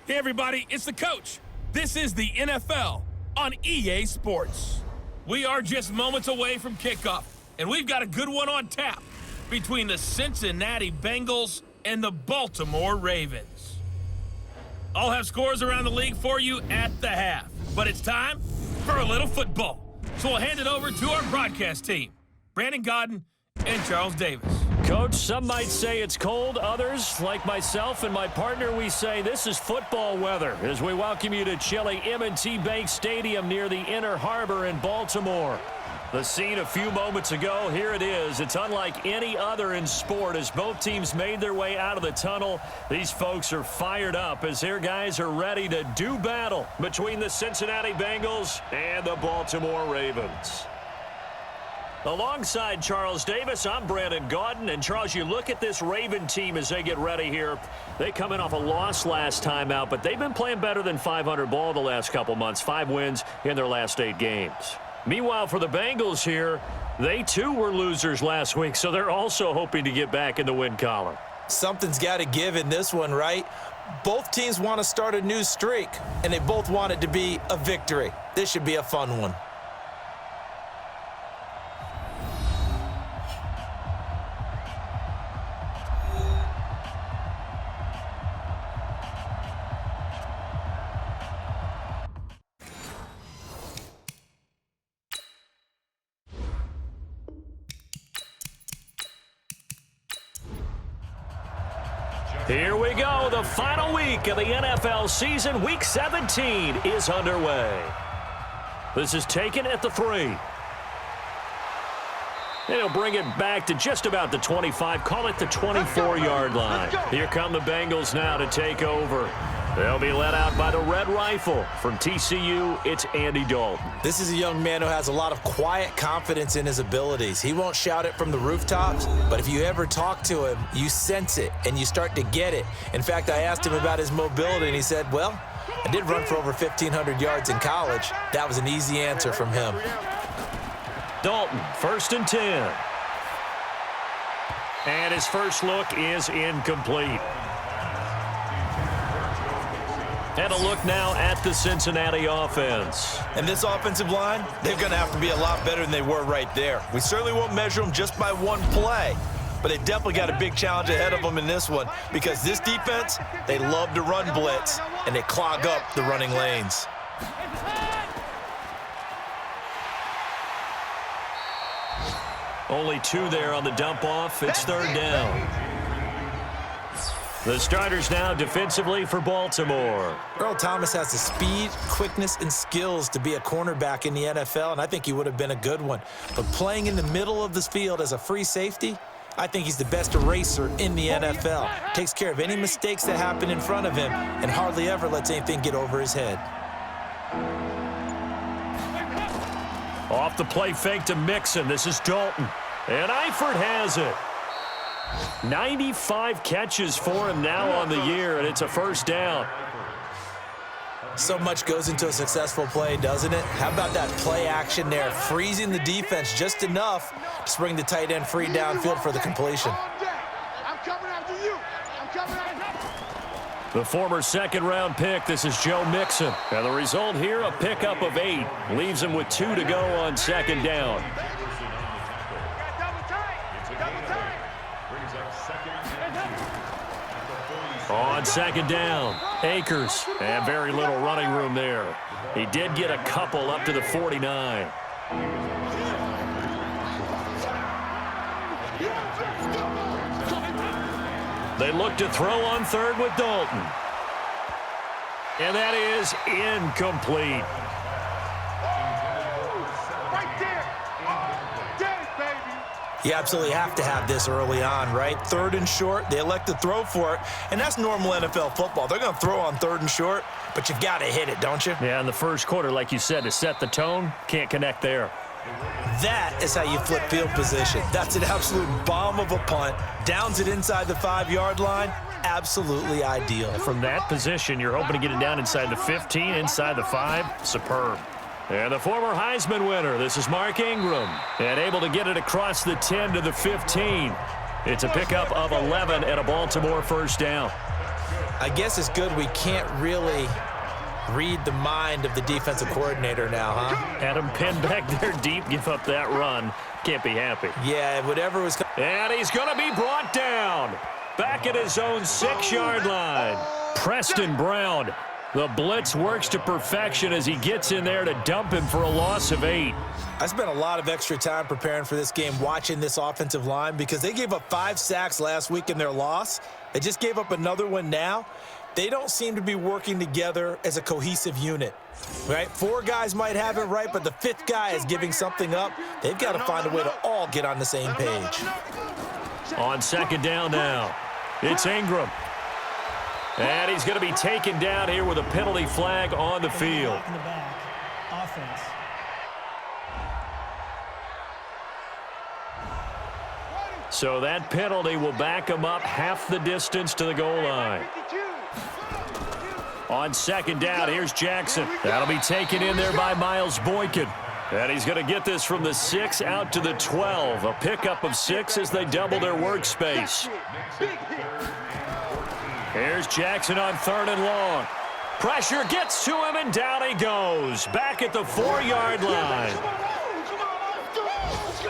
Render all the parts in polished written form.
Hey, everybody, it's the coach. This is the NFL on EA Sports. We are just moments away from kickoff, and we've got a good one on tap between the Cincinnati Bengals and the Baltimore Ravens. I'll have scores around the league for you at the half, but it's time for a little football. So we'll hand it over to our broadcast team, Brandon Godden and Charles Davis. Coach, some might say it's cold. Others, like myself and my partner, we say this is football weather as we welcome you to chilly M&T Bank Stadium near the Inner Harbor in Baltimore. The scene a few moments ago, here it is. It's unlike any other in sport as both teams made their way out of the tunnel. These folks are fired up as their guys are ready to do battle between the Cincinnati Bengals and the Baltimore Ravens. Alongside Charles Davis, I'm Brandon Godden. And, Charles, you look at this Raven team as they get ready here. They come in off a loss last time out, but they've been playing better than 500 ball the last couple months. 5 wins in their last 8 games. Meanwhile, for the Bengals here, they too were losers last week, so they're also hoping to get back in the win column. Something's got to give in this one, right? Both teams want to start a new streak, and they both want it to be a victory. This should be a fun one. Here we go. The final week of the NFL season. Week 17 is underway. This is taken at the 3. And he'll bring it back to just about the 25. Call it the 24-yard line. Here come the Bengals now to take over. They'll be led out by the Red Rifle. From TCU, it's Andy Dalton. This is a young man who has a lot of quiet confidence in his abilities. He won't shout it from the rooftops, but if you ever talk to him, you sense it, and you start to get it. In fact, I asked him about his mobility, and he said, well, I did run for over 1,500 yards in college. That was an easy answer from him. Dalton, 1st and 10. And his first look is incomplete. And a look now at the Cincinnati offense. And this offensive line, they're going to have to be a lot better than they were right there. We certainly won't measure them just by one play, but they definitely got a big challenge ahead of them in this one because this defense, they love to run blitz, and they clog up the running lanes. Only 2 there on the dump off. It's 3rd down. The starters now defensively for Baltimore. Earl Thomas has the speed, quickness, and skills to be a cornerback in the NFL, and I think he would have been a good one. But playing in the middle of this field as a free safety, I think he's the best eraser in the NFL. Takes care of any mistakes that happen in front of him and hardly ever lets anything get over his head. Off the play fake to Mixon. This is Dalton. And Eifert has it. 95 catches for him now on the year, and it's a 1st down. So much goes into a successful play, doesn't it? How about that play action there, freezing the defense just enough to bring the tight end free downfield for the completion. The former 2nd-round pick, this is Joe Mixon. And the result here, a pickup of 8. Leaves him with 2 to go on 2nd down. On 2nd down, Akers, and very little running room there. He did get a couple up to the 49. They look to throw on 3rd with Dalton. And that is incomplete. You absolutely have to have this early on, right? 3rd and short, they elect to throw for it, and that's normal NFL football. They're going to throw on 3rd and short, but you've got to hit it, don't you? Yeah, in the first quarter, like you said, to set the tone, can't connect there. That is how you flip field position. That's an absolute bomb of a punt. Downs it inside the 5-yard line. Absolutely ideal. From that position, you're hoping to get it down inside the 15, inside the 5. Superb. And the former Heisman winner, this is Mark Ingram, and able to get it across the 10 to the 15. It's a pickup of 11 and a Baltimore 1st down. I guess it's good we can't really read the mind of the defensive coordinator now, huh? Had him pinned back there deep, give up that run. Can't be happy. Yeah, whatever was... And he's going to be brought down. Back at his own 6-yard line. Preston Brown. The blitz works to perfection as he gets in there to dump him for a loss of 8. I spent a lot of extra time preparing for this game watching this offensive line because they gave up 5 sacks last week in their loss. They just gave up another one now. They don't seem to be working together as a cohesive unit, right? 4 guys might have it right, but the 5th guy is giving something up. They've got to find a way to all get on the same page. On second down now, it's Ingram. And he's going to be taken down here with a penalty flag on the field. In the back. Offense. So that penalty will back him up half the distance to the goal line. On second down, here's Jackson. That'll be taken in there by Miles Boykin. And he's going to get this from the 6 out to the 12. A pickup of 6 as they double their workspace. Here's Jackson on 3rd and long. Pressure gets to him, and down he goes. Back at the 4-yard line.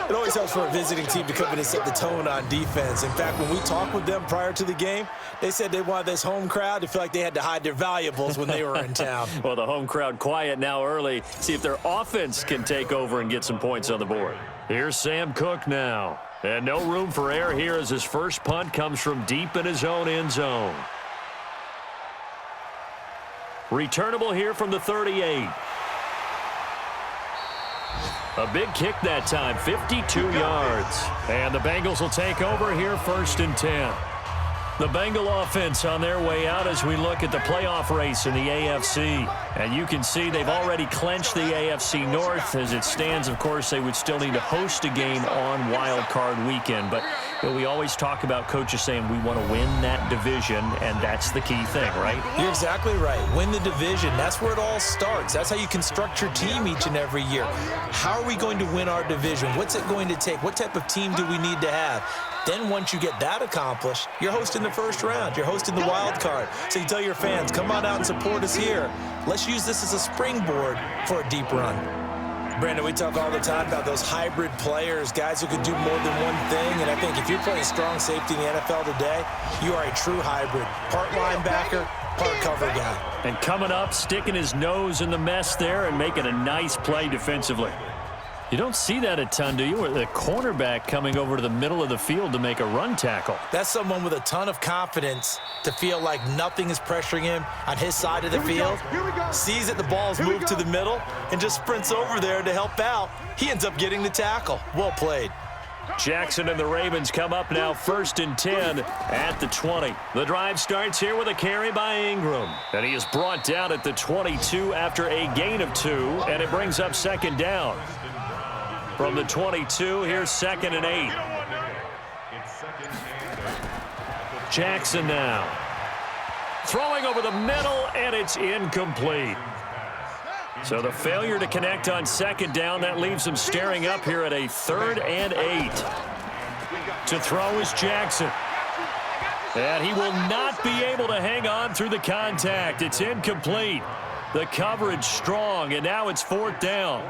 It always helps for a visiting team to come in and set the tone on defense. In fact, when we talked with them prior to the game, they said they wanted this home crowd to feel like they had to hide their valuables when they were in town. Well, the home crowd quiet now early. See if their offense can take over and get some points on the board. Here's Sam Cook now. And no room for error here as his first punt comes from deep in his own end zone. Returnable here from the 38. A big kick that time, 52 yards. And the Bengals will take over here 1st and 10. The Bengal offense on their way out as we look at the playoff race in the AFC. And you can see they've already clinched the AFC North. As it stands, of course, they would still need to host a game on Wild Card Weekend. But we always talk about coaches saying we want to win that division, and that's the key thing, right? You're exactly right. Win the division. That's where it all starts. That's how you construct your team each and every year. How are we going to win our division? What's it going to take? What type of team do we need to have? Then once you get that accomplished, you're hosting the first round. You're hosting the wild card. So you tell your fans, come on out and support us here. Let's use this as a springboard for a deep run. Brandon, we talk all the time about those hybrid players, guys who can do more than one thing. And I think if you're playing strong safety in the NFL today, you are a true hybrid. Part linebacker, part cover guy. And coming up, sticking his nose in the mess there and making a nice play defensively. You don't see that a ton, do you? With the cornerback coming over to the middle of the field to make a run tackle. That's someone with a ton of confidence to feel like nothing is pressuring him on his side of the field. Sees that the ball's moved to the middle and just sprints over there to help out. He ends up getting the tackle. Well played. Jackson and the Ravens come up now 1st and 10 at the 20. The drive starts here with a carry by Ingram. And he is brought down at the 22 after a gain of 2, and it brings up 2nd down. From the 22, here's 2nd and 8. Jackson now. Throwing over the middle, and it's incomplete. So the failure to connect on 2nd down, that leaves him staring up here at a 3rd and 8. To throw is Jackson. And he will not be able to hang on through the contact. It's incomplete. The coverage strong, and now it's 4th down.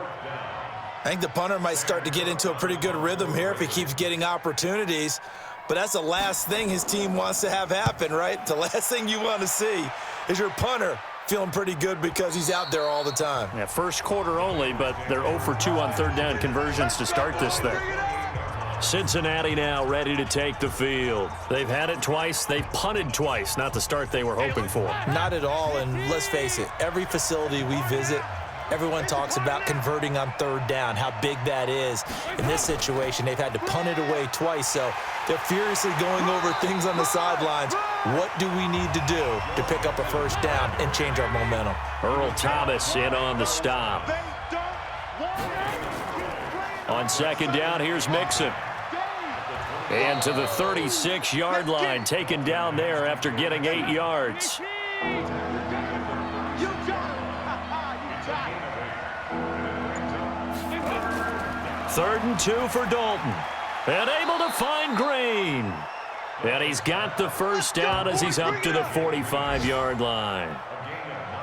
I think the punter might start to get into a pretty good rhythm here if he keeps getting opportunities. But that's the last thing his team wants to have happen, right? The last thing you want to see is your punter feeling pretty good because he's out there all the time. Yeah, first quarter only, but they're 0 for 2 on 3rd down conversions to start this thing. Cincinnati now ready to take the field. They've had it twice. They've punted twice. Not the start they were hoping for. Not at all, and let's face it, every facility we visit, everyone talks about converting on 3rd down, how big that is. In this situation, they've had to punt it away twice, so they're furiously going over things on the sidelines. What do we need to do to pick up a 1st down and change our momentum? Earl Thomas in on the stop. On 2nd down, here's Mixon. And to the 36-yard line, taken down there after getting 8 yards. 3rd and 2 for Dalton. And able to find Green. And he's got the first down as he's up to the 45-yard line.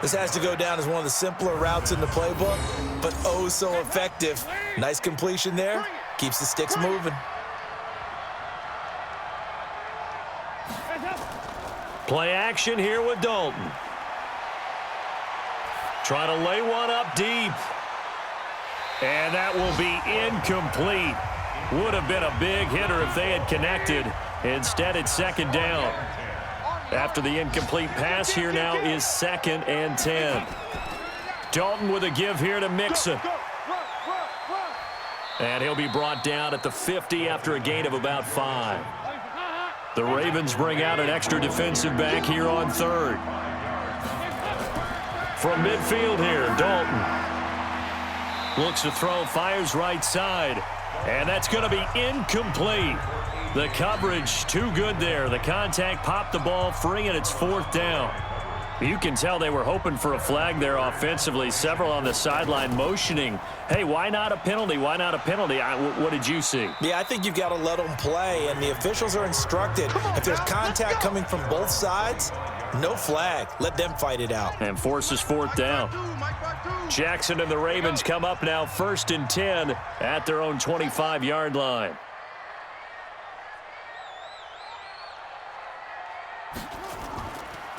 This has to go down as one of the simpler routes in the playbook, but oh so effective. Nice completion there. Keeps the sticks moving. Play action here with Dalton. Trying to lay one up deep. And that will be incomplete. Would have been a big hitter if they had connected. Instead, it's second down. After the incomplete pass, here now is 2nd and 10. Dalton with a give here to Mixon. And he'll be brought down at the 50 after a gain of about 5. The Ravens bring out an extra defensive back here on 3rd. From midfield here, Dalton. Looks to throw, fires right side. And that's going to be incomplete. The coverage too good there. The contact popped the ball free, and it's 4th down. You can tell they were hoping for a flag there offensively. Several on the sideline motioning, hey, why not a penalty? Why not a penalty? What did you see? Yeah, I think you've got to let them play, and the officials are instructed. If there's contact coming from both sides, no flag. Let them fight it out. And forces 4th down. Jackson and the Ravens come up now 1st and 10 at their own 25-yard line.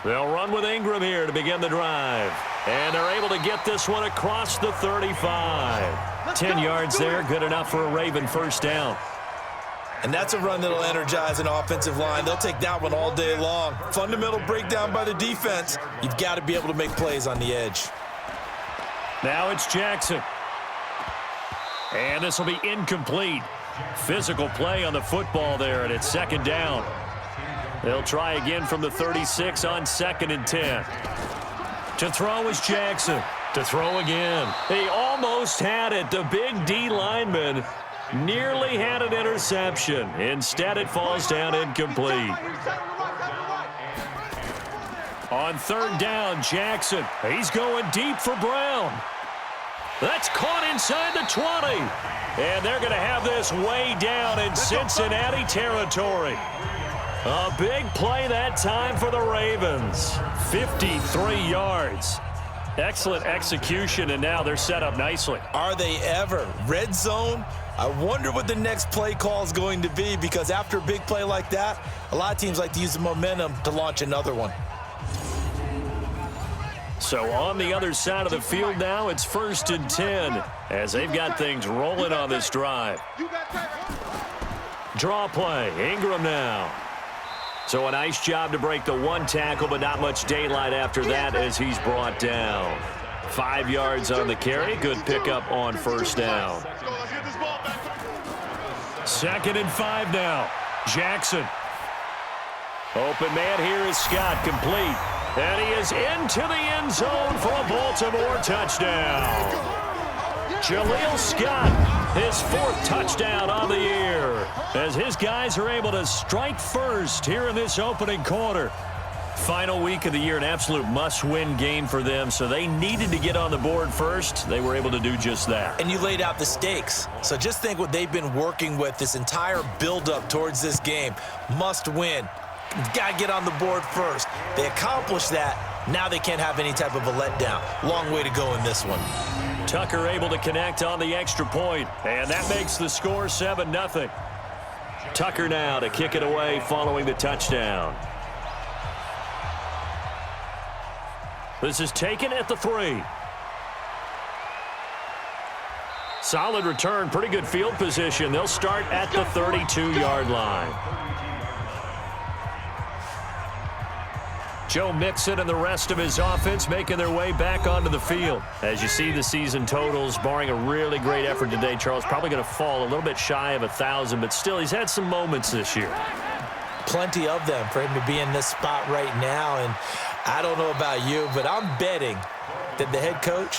They'll run with Ingram here to begin the drive. And they're able to get this one across the 35. 10 yards there, good enough for a Raven first down. And that's a run that'll energize an offensive line. They'll take that one all day long. Fundamental breakdown by the defense. You've got to be able to make plays on the edge. Now it's Jackson. And this will be incomplete. Physical play on the football there, and it's 2nd down. They'll try again from the 36 on 2nd and 10. To throw is Jackson. To throw again. He almost had it. The big D lineman nearly had an interception. Instead, it falls down incomplete. On 3rd down, Jackson. He's going deep for Brown. That's caught inside the 20. And they're going to have this way down in Cincinnati territory. A big play that time for the Ravens. 53 yards. Excellent execution, and now they're set up nicely. Are they ever? Red zone? I wonder what the next play call is going to be, because after a big play like that, a lot of teams like to use the momentum to launch another one. So on the other side of the field now, it's 1st and 10 as they've got things rolling on this drive. Draw play. Ingram now. So a nice job to break the 1 tackle, but not much daylight after that as he's brought down. 5 yards on the carry. Good pickup on 1st down. 2nd and 5 now. Jackson. Open man here is Scott, complete. And he is into the end zone for a Baltimore touchdown. Jaleel Scott, his 4th touchdown on the year, as his guys are able to strike first here in this opening quarter. Final week of the year, an absolute must-win game for them, so they needed to get on the board first. They were able to do just that. And you laid out the stakes. So just think what they've been working with this entire build-up towards this game. Must win. You've got to get on the board first. They accomplished that. Now they can't have any type of a letdown. Long way to go in this one. Tucker able to connect on the extra point, and that makes the score 7-0. Tucker now to kick it away following the touchdown. This is taken at the 3. Solid return, pretty good field position. They'll start at the 32-yard line. Joe Mixon and the rest of his offense making their way back onto the field. As you see the season totals, barring a really great effort today, Charles, probably going to fall a little bit shy of 1,000, but still he's had some moments this year. Plenty of them for him to be in this spot right now, and I don't know about you, but I'm betting that the head coach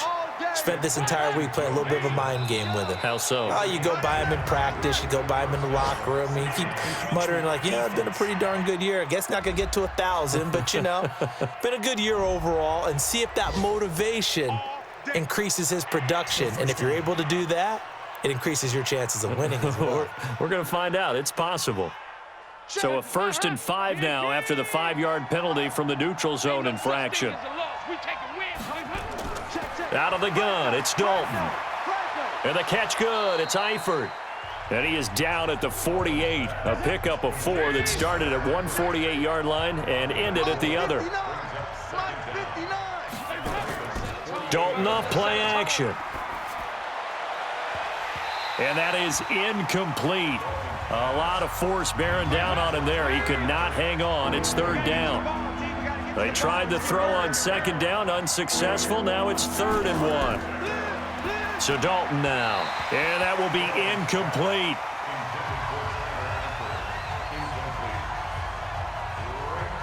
spent this entire week playing a little bit of a mind game with him. How so? Oh, you go by him in practice, you go by him in the locker room, and you keep muttering like, yeah, it's been a pretty darn good year. I guess not going to get to 1,000, but, you know, been a good year overall, and see if that motivation increases his production. And if you're able to do that, it increases your chances of winning as well. We're going to find out. It's possible. So a 1st and 5 now after the 5-yard penalty from the neutral zone infraction. Out of the gun, it's Dalton. And the catch good, it's Eifert. And he is down at the 48. A pickup of 4 that started at one 48-yard line and ended at the other. Dalton off play action. And that is incomplete. A lot of force bearing down on him there. He could not hang on. It's 3rd down. They tried to throw on 2nd down, unsuccessful. Now it's 3rd and 1. So Dalton now. And that will be incomplete.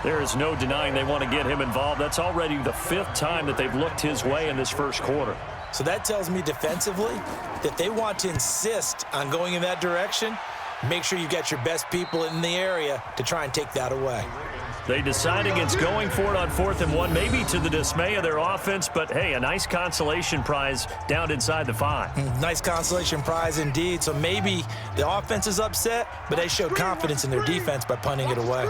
There is no denying they want to get him involved. That's already the 5th time that they've looked his way in this first quarter. So that tells me defensively that they want to insist on going in that direction. Make sure you got your best people in the area to try and take that away. They decide against going for it on 4th and 1, maybe to the dismay of their offense, but hey, a nice consolation prize down inside the 5. Nice consolation prize indeed. So maybe the offense is upset, but they showed confidence in their defense by punting it away.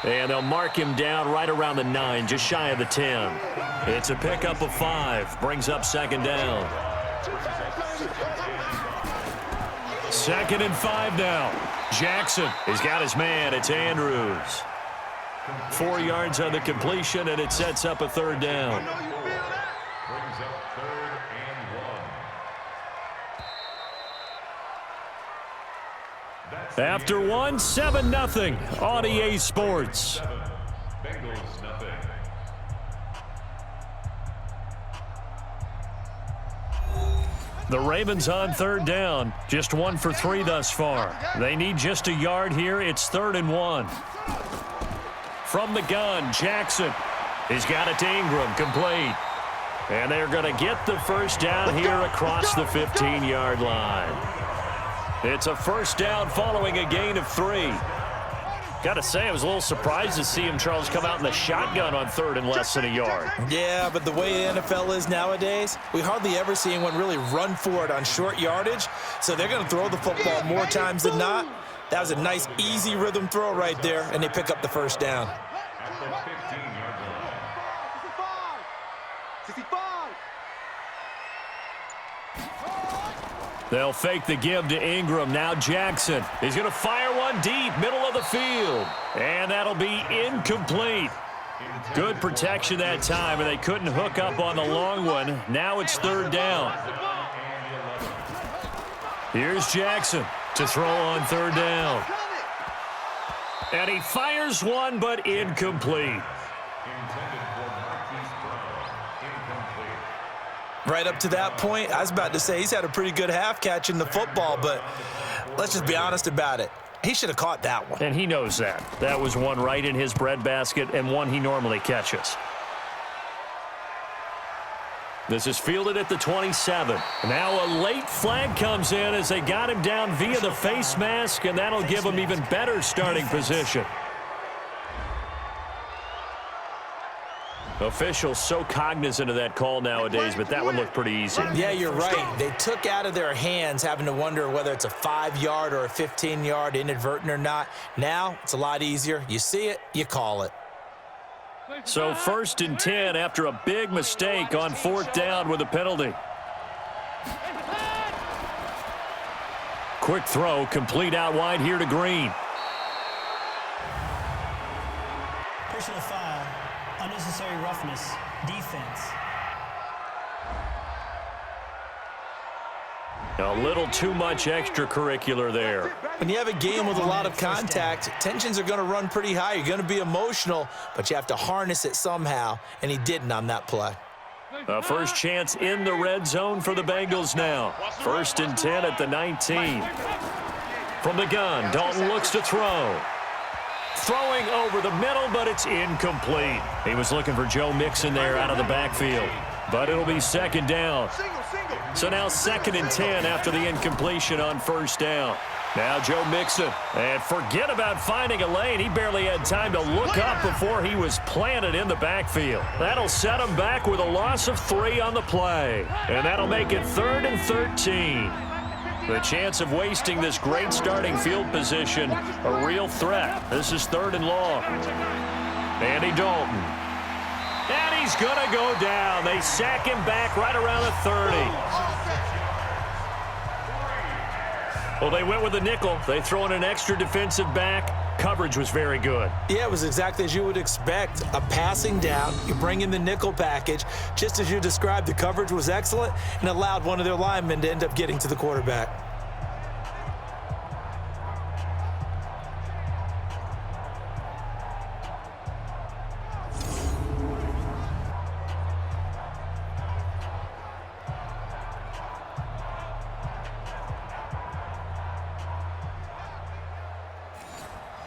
And they'll mark him down right around the 9, just shy of the 10. It's a pickup of 5, brings up 2nd down. 2nd and 5 now. Jackson, he's got his man. It's Andrews. 4 yards on the completion, and it sets up a 3rd down. After 1, 7-0 on EA Sports. Bengals nothing. The Ravens on 3rd down. Just 1 for 3 thus far. They need just a yard here. It's 3rd and 1. From the gun, Jackson. He's got it to Ingram, complete. And they're going to get the 1st down here across the 15-yard line. It's a 1st down following a gain of 3. Got to say, I was a little surprised to see him, Charles, come out in the shotgun on 3rd and less than a yard. Yeah, but the way the NFL is nowadays, we hardly ever see anyone really run for it on short yardage. So they're going to throw the football more times than not. That was a nice, easy rhythm throw right there, and they pick up the 1st down. At the 15-yard line. 65. They'll fake the give to Ingram. Now Jackson. He's going to fire one deep, middle of the field. And that'll be incomplete. Good protection that time, and they couldn't hook up on the long one. Now it's 3rd down. Here's Jackson to throw on 3rd down. And he fires one, but incomplete. Right up to that point, I was about to say he's had a pretty good half catching the football, but let's just be honest about it. He should have caught that one. And he knows that. That was one right in his breadbasket and one he normally catches. This is fielded at the 27. Now a late flag comes in as they got him down via the face mask, and that'll give him even better starting position. Officials so cognizant of that call nowadays, but that one looked pretty easy. Yeah, you're right. They took out of their hands having to wonder whether it's a 5-yard or a 15-yard, inadvertent or not. Now it's a lot easier. You see it, you call it. So 1st and 10 after a big mistake on 4th down with a penalty. Quick throw, complete out wide here to Green. Personal foul, unnecessary roughness, defense. A little too much extracurricular there. When you have a game with a lot of contact, tensions are going to run pretty high. You're going to be emotional, but you have to harness it somehow, and he didn't on that play. A first chance in the red zone for the Bengals now. 1st and 10 at the 19. From the gun, Dalton looks to throw. Throwing over the middle, but it's incomplete. He was looking for Joe Mixon there out of the backfield. But it'll be 2nd down. So now 2nd and 10 after the incompletion on 1st down. Now Joe Mixon. And forget about finding a lane. He barely had time to look up before he was planted in the backfield. That'll set him back with a loss of 3 on the play. And that'll make it 3rd and 13. The chance of wasting this great starting field position, a real threat. This is 3rd and long. Andy Dalton. And he's going to go down. They sack him back right around the 30. Well, they went with a nickel. They throw in an extra defensive back. Coverage was very good. Yeah, it was exactly as you would expect. A passing down. You bring in the nickel package. Just as you described, the coverage was excellent and allowed one of their linemen to end up getting to the quarterback.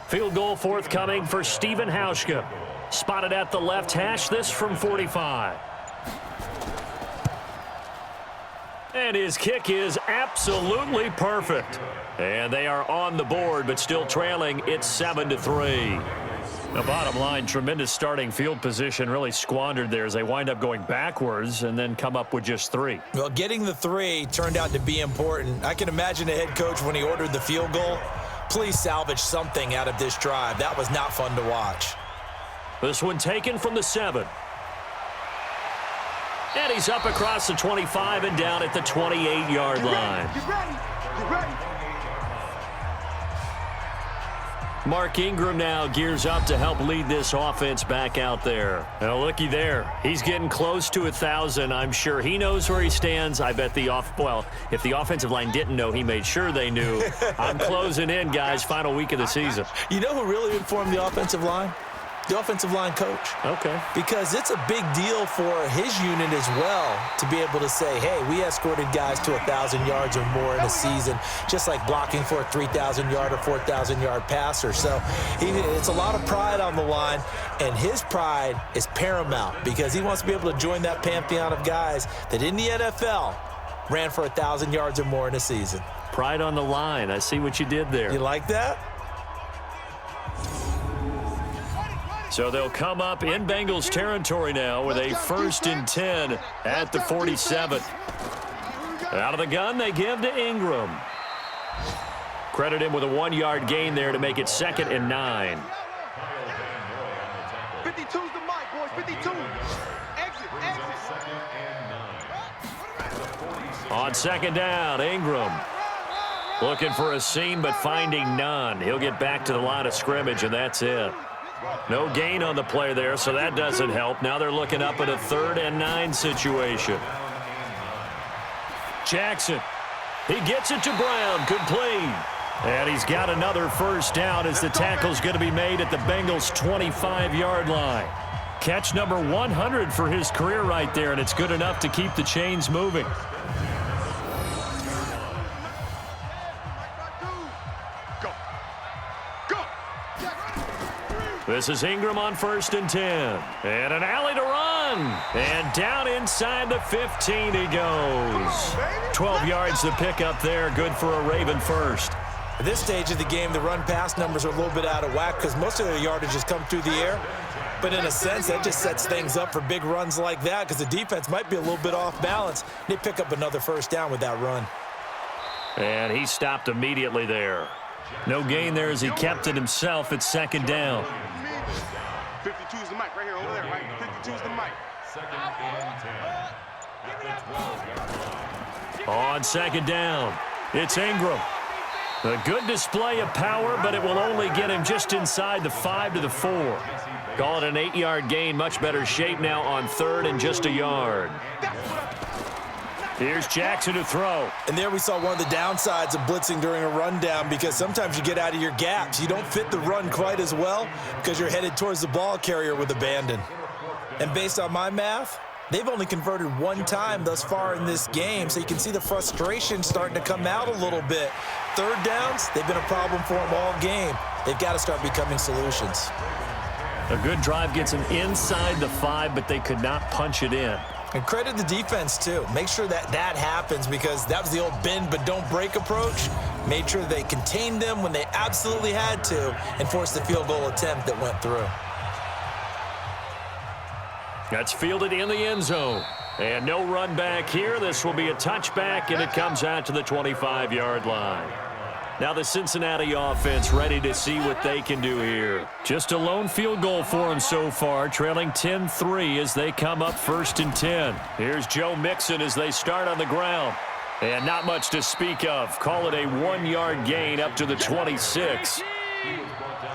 Field goal forthcoming for Stephen Hauschka. Spotted at the left hash, this from 45. And his kick is absolutely perfect. And they are on the board, but still trailing. It's 7-3. The bottom line, tremendous starting field position, really squandered there as they wind up going backwards and then come up with just 3. Well, getting the 3 turned out to be important. I can imagine the head coach when he ordered the field goal. Please salvage something out of this drive. That was not fun to watch. This one taken from the 7. And he's up across the 25 and down at the 28-yard line. Get ready. Get ready. Mark Ingram now gears up to help lead this offense back out there. Now, looky there. He's getting close to 1,000. I'm sure he knows where he stands. I bet if the offensive line didn't know, he made sure they knew. I'm closing in, guys. Final week of the season. You know who really informed the offensive line? The offensive line coach. Okay. Because it's a big deal for his unit as well to be able to say, hey, we escorted guys to 1,000 yards or more in a season, just like blocking for a 3,000-yard or 4,000-yard passer. So it's a lot of pride on the line, and his pride is paramount because he wants to be able to join that pantheon of guys that in the NFL ran for 1,000 yards or more in a season. Pride on the line. I see what you did there. You like that? So they'll come up in Bengals territory now with a 1st and 10 at the 47. Out of the gun, they give to Ingram. Credit him with a 1-yard gain there to make it 2nd and 9. 52's the mic, boys. 52. Exit. On 2nd down, Ingram. Looking for a seam, but finding none. He'll get back to the line of scrimmage, and that's it. No gain on the play there, so that doesn't help. Now they're looking up at a 3rd and 9 situation. Jackson. He gets it to Brown. Complete. And he's got another 1st down as the tackle's going to be made at the Bengals' 25-yard line. Catch number 100 for his career right there, and it's good enough to keep the chains moving. This is Ingram on 1st and 10. And an alley to run. And down inside the 15 he goes. 12 yards to pick up there. Good for a Raven first. At this stage of the game, the run-pass numbers are a little bit out of whack because most of their yardage has come through the air. But in a sense, that just sets things up for big runs like that because the defense might be a little bit off balance. They pick up another 1st down with that run. And he stopped immediately there. No gain there as he kept it himself at 2nd down. 52's the mic right here, over there, right? 52's the mic. 2nd and 10. On 2nd down, it's Ingram. A good display of power, but it will only get him just inside the 5 to the 4. Call it an 8-yard gain. Much better shape now on 3rd and just a yard. Here's Jackson to throw. And there we saw one of the downsides of blitzing during a rundown because sometimes you get out of your gaps. You don't fit the run quite as well because you're headed towards the ball carrier with abandon. And based on my math, they've only converted 1 time thus far in this game, so you can see the frustration starting to come out a little bit. 3rd downs, they've been a problem for them all game. They've got to start becoming solutions. A good drive gets them inside the 5, but they could not punch it in. And credit the defense, too. Make sure that happens because that was the old bend but don't break approach. Made sure they contained them when they absolutely had to and forced the field goal attempt that went through. That's fielded in the end zone. And no run back here. This will be a touchback, and it comes out to the 25-yard line. Now the Cincinnati offense ready to see what they can do here. Just a lone field goal for them so far, trailing 10-3 as they come up 1st and 10. Here's Joe Mixon as they start on the ground. And not much to speak of. Call it a 1-yard gain up to the 26.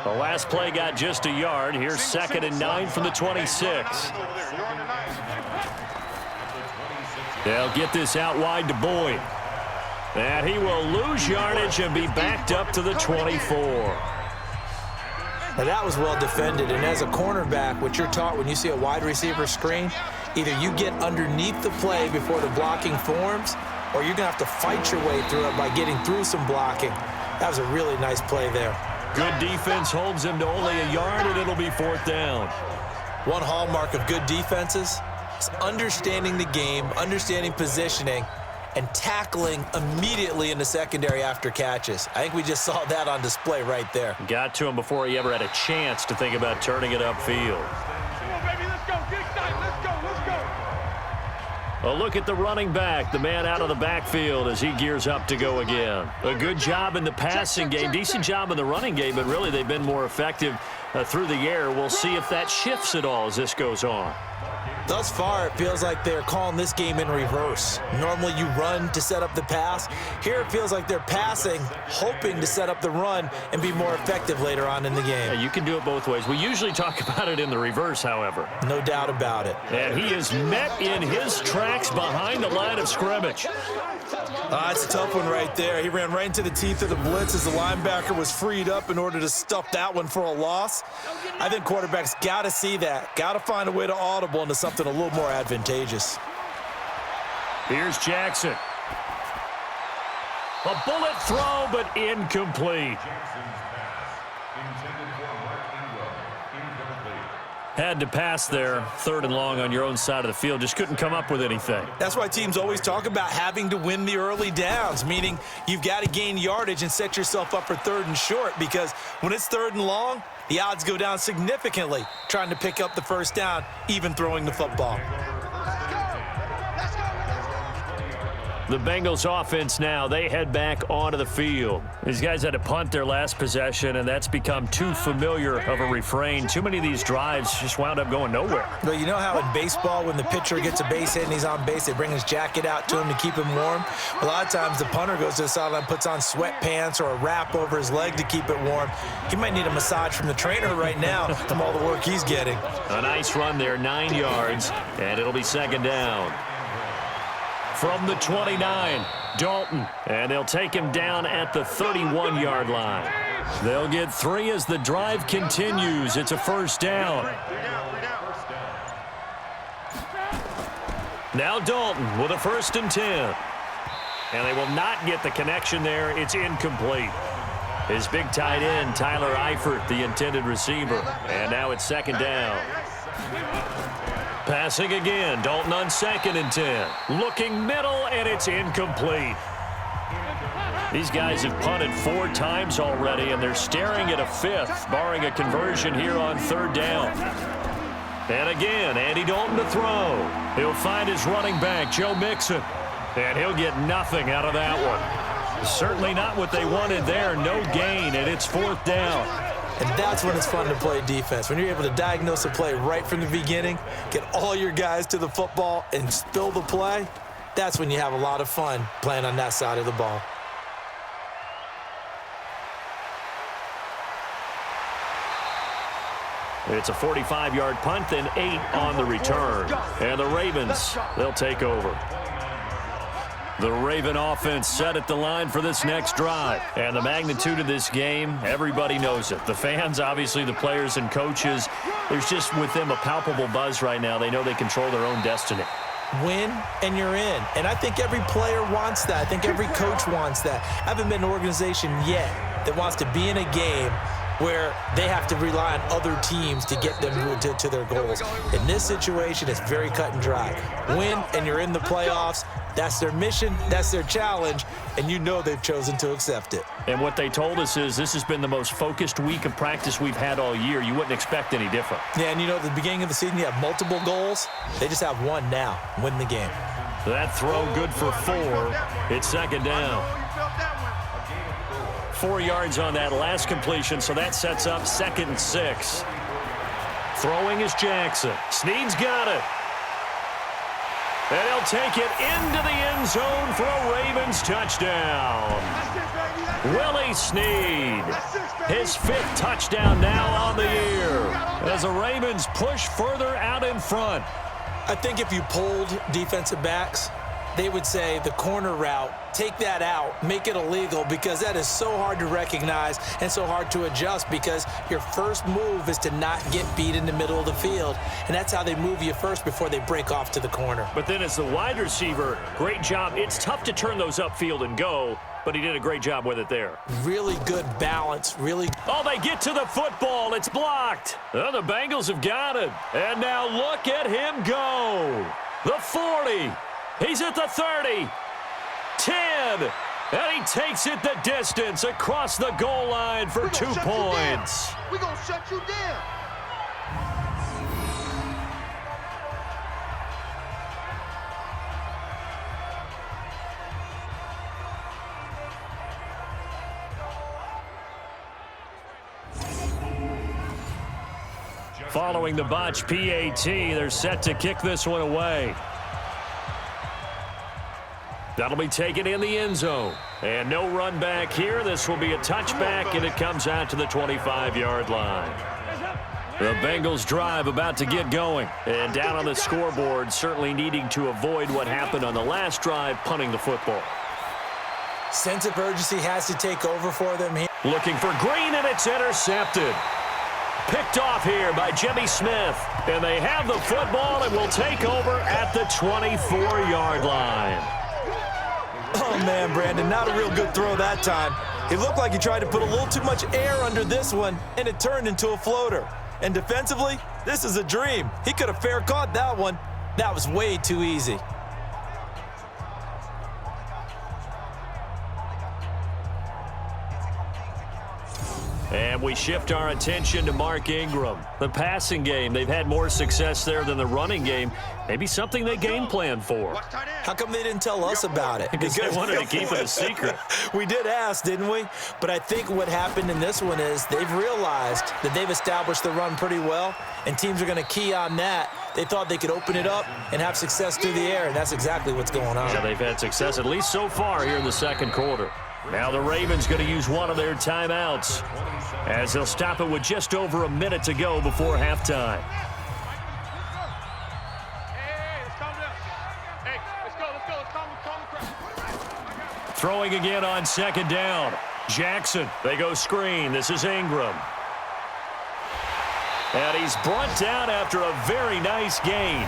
The last play got just a yard. Here's 2nd and 9 from the 26. They'll get this out wide to Boyd. And he will lose yardage and be backed up to the 24. Now that was well defended, and as a cornerback, what you're taught when you see a wide receiver screen, either you get underneath the play before the blocking forms, or you're going to have to fight your way through it by getting through some blocking. That was a really nice play there. Good defense holds him to only a yard, and it'll be 4th down. One hallmark of good defenses is understanding the game, understanding positioning, and tackling immediately in the secondary after catches. I think we just saw that on display right there. Got to him before he ever had a chance to think about turning it upfield. Come on, baby, let's go. Get excited. Let's go. A look at the running back, the man out of the backfield as he gears up to go again. A good job in the passing game, decent job in the running game, but really they've been more effective through the air. We'll see if that shifts at all as this goes on. Thus far, it feels like they're calling this game in reverse. Normally you run to set up the pass. Here it feels like they're passing, hoping to set up the run and be more effective later on in the game. Yeah, you can do it both ways. We usually talk about it in the reverse, however. No doubt about it. And he is met in his tracks behind the line of scrimmage. It's a tough one right there. He ran right into the teeth of the blitz as the linebacker was freed up in order to stuff that one for a loss. I think quarterbacks got to see that. Got to find a way to audible into something a little more advantageous. Here's Jackson. A bullet throw, but incomplete. Had to pass there, 3rd and long on your own side of the field. Just couldn't come up with anything. That's why teams always talk about having to win the early downs, meaning you've got to gain yardage and set yourself up for 3rd and short, because when it's 3rd and long, the odds go down significantly trying to pick up the 1st down, even throwing the football. The Bengals offense now, they head back onto the field. These guys had to punt their last possession, and that's become too familiar of a refrain. Too many of these drives just wound up going nowhere. Well, you know how in baseball, when the pitcher gets a base hit and he's on base, they bring his jacket out to him to keep him warm? A lot of times the punter goes to the sideline, puts on sweatpants or a wrap over his leg to keep it warm. He might need a massage from the trainer right now from all the work he's getting. A nice run there, 9 yards, and it'll be 2nd down. From the 29, Dalton, and they'll take him down at the 31-yard line. They'll get 3 as the drive continues. It's a 1st down. Now Dalton with a 1st and 10. And they will not get the connection there. It's incomplete. His big tight end, Tyler Eifert, the intended receiver. And now it's 2nd down. Passing again, Dalton on 2nd and 10. Looking middle, and it's incomplete. These guys have punted 4 times already, and they're staring at a 5th, barring a conversion here on 3rd down. And again, Andy Dalton to throw. He'll find his running back, Joe Mixon, and he'll get nothing out of that one. Certainly not what they wanted there. No gain, and it's 4th down. And that's when it's fun to play defense. When you're able to diagnose a play right from the beginning, get all your guys to the football, and spill the play, that's when you have a lot of fun playing on that side of the ball. It's a 45-yard punt, then 8 on the return. And the Ravens, they'll take over. The Raven offense set at the line for this next drive. And the magnitude of this game, everybody knows it. The fans, obviously the players and coaches, there's just with them a palpable buzz right now. They know they control their own destiny. Win, and you're in. And I think every player wants that. I think every coach wants that. I haven't been an organization yet that wants to be in a game where they have to rely on other teams to get them to their goals. In this situation, it's very cut and dry. Win, and you're in the playoffs. That's their mission, that's their challenge, and you know they've chosen to accept it. And what they told us is this has been the most focused week of practice we've had all year. You wouldn't expect any different. Yeah, and you know, at the beginning of the season, you have multiple goals. They just have one now, win the game. That throw good for 4. It's second down. 4 yards on that last completion, so that sets up 2nd and 6. Throwing is Jackson. Snead's got it. And he'll take it into the end zone for a Ravens touchdown. Willie Snead, his 5th touchdown now on the year as the Ravens push further out in front. I think if you polled defensive backs, they would say the corner route, take that out, make it illegal, because that is so hard to recognize and so hard to adjust, because your first move is to not get beat in the middle of the field, and that's how they move you first before they break off to the corner. But then as the wide receiver, great job. It's tough to turn those upfield and go, but he did a great job with it there. Really good balance, really. Oh, they get to the football. It's blocked. Oh, the Bengals have got it. And now look at him go. The 40. He's at the 30, 10, and he takes it the distance across the goal line for 2 points. We're going to shut you down. Following the botch PAT, they're set to kick this one away. That'll be taken in the end zone. And no run back here. This will be a touchback, and it comes out to the 25-yard line. The Bengals drive about to get going. And down on the scoreboard, certainly needing to avoid what happened on the last drive, punting the football. Sense of urgency has to take over for them here. Looking for Green, and it's intercepted. Picked off here by Jimmy Smith. And they have the football and will take over at the 24-yard line. Oh, man, Brandon, not a real good throw that time. It looked like he tried to put a little too much air under this one, and it turned into a floater. And defensively, this is a dream. He could have fair caught that one. That was way too easy. And we shift our attention to Mark Ingram. The passing game, they've had more success there than the running game. Maybe something they game plan for. How come they didn't tell us about it? Because they wanted to keep it a secret. We did ask, didn't we? But I think what happened in this one is they've realized that they've established the run pretty well, and teams are going to key on that. They thought they could open it up and have success through the air, and that's exactly what's going on. Yeah, they've had success, at least so far, here in the second quarter. Now the Ravens going to use one of their timeouts as they'll stop it with just over a minute to go before halftime. Throwing again on second down. Jackson, they go screen. This is Ingram. And he's brought down after a very nice gain.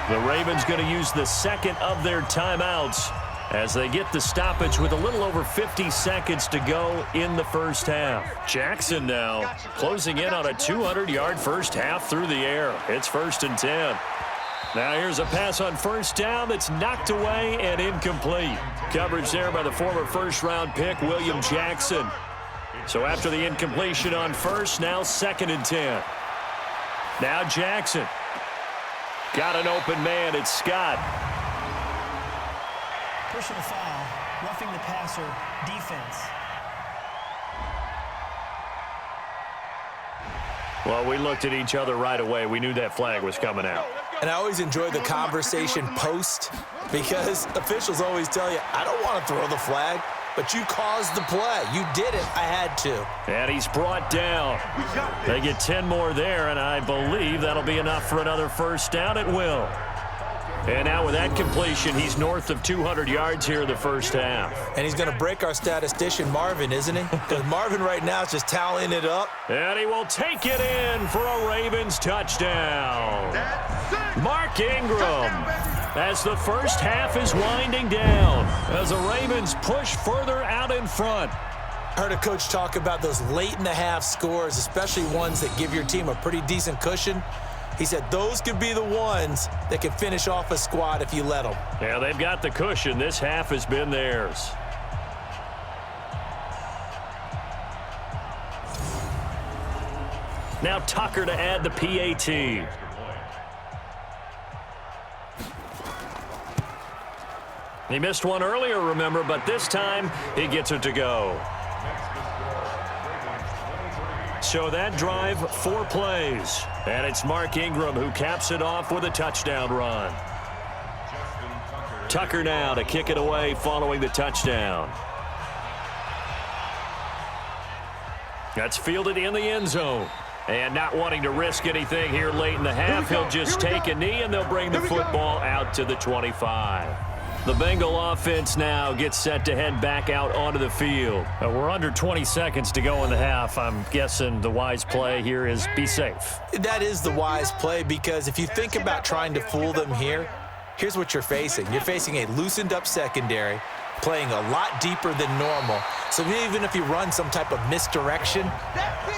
The Ravens going to use the second of their timeouts as they get the stoppage with a little over 50 seconds to go in the first half. Jackson now closing in on a 200-yard first half through the air. It's 1st and 10. Now here's a pass on first down that's knocked away and incomplete. Coverage there by the former first-round pick, William Jackson. So after the incompletion on first, now 2nd and 10. Now Jackson. Got an open man. It's Scott. Personal foul, roughing the passer, defense. Well, we looked at each other right away. We knew that flag was coming out. And I always enjoy the conversation post, because officials always tell you, I don't want to throw the flag, but you caused the play. You did it. I had to. And he's brought down. They get 10 more there, and I believe that'll be enough for another first down. It will. And now with that completion, he's north of 200 yards here in the first half. And he's going to break our statistician, Marvin, isn't he? Because Marvin right now is just tallying it up. And he will take it in for a Ravens touchdown. Mark Ingram, as the first half is winding down, as the Ravens push further out in front. I heard a coach talk about those late-in-the-half scores, especially ones that give your team a pretty decent cushion. He said those could be the ones that can finish off a squad if you let them. Yeah, they've got the cushion. This half has been theirs. Now Tucker to add the PAT. He missed one earlier, remember, but this time he gets it to go. So that drive, 4 plays. And it's Mark Ingram who caps it off with a touchdown run. Tucker now to kick it away following the touchdown. That's fielded in the end zone. And not wanting to risk anything here late in the half, he'll just take a knee and they'll bring the football out to the 25. The Bengal offense now gets set to head back out onto the field. We're under 20 seconds to go in the half. I'm guessing the wise play here is be safe. That is the wise play, because if you think about trying to fool them here, here's what you're facing. You're facing a loosened up secondary, playing a lot deeper than normal. So even if you run some type of misdirection,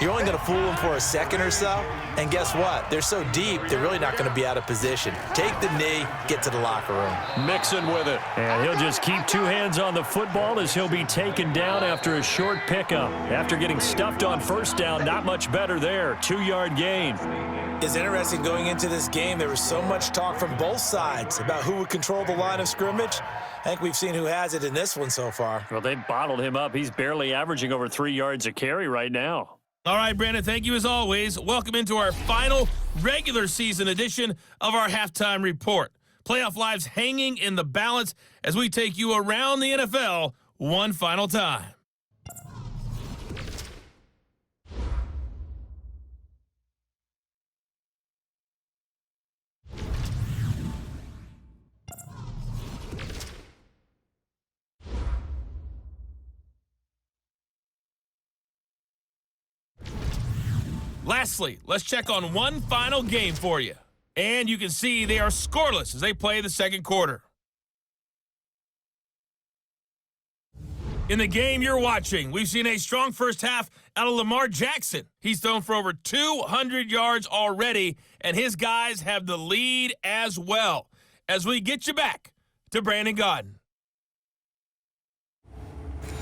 you're only going to fool them for a second or so. And guess what? They're so deep, they're really not going to be out of position. Take the knee, get to the locker room. Mixing with it. And he'll just keep 2 hands on the football as he'll be taken down after a short pickup. After getting stuffed on first down, not much better there. 2-yard gain. It's interesting going into this game. There was so much talk from both sides about who would control the line of scrimmage. I think we've seen who has it in this one so far. Well, they bottled him up. He's barely averaging over 3 yards a carry right now. All right, Brandon, thank you as always. Welcome into our final regular season edition of our Halftime Report. Playoff lives hanging in the balance as we take you around the NFL one final time. Lastly, let's check on one final game for you. And you can see they are scoreless as they play the second quarter. In the game you're watching, we've seen a strong first half out of Lamar Jackson. He's thrown for over 200 yards already, and his guys have the lead as well. As we get you back to Brandon Gaudin.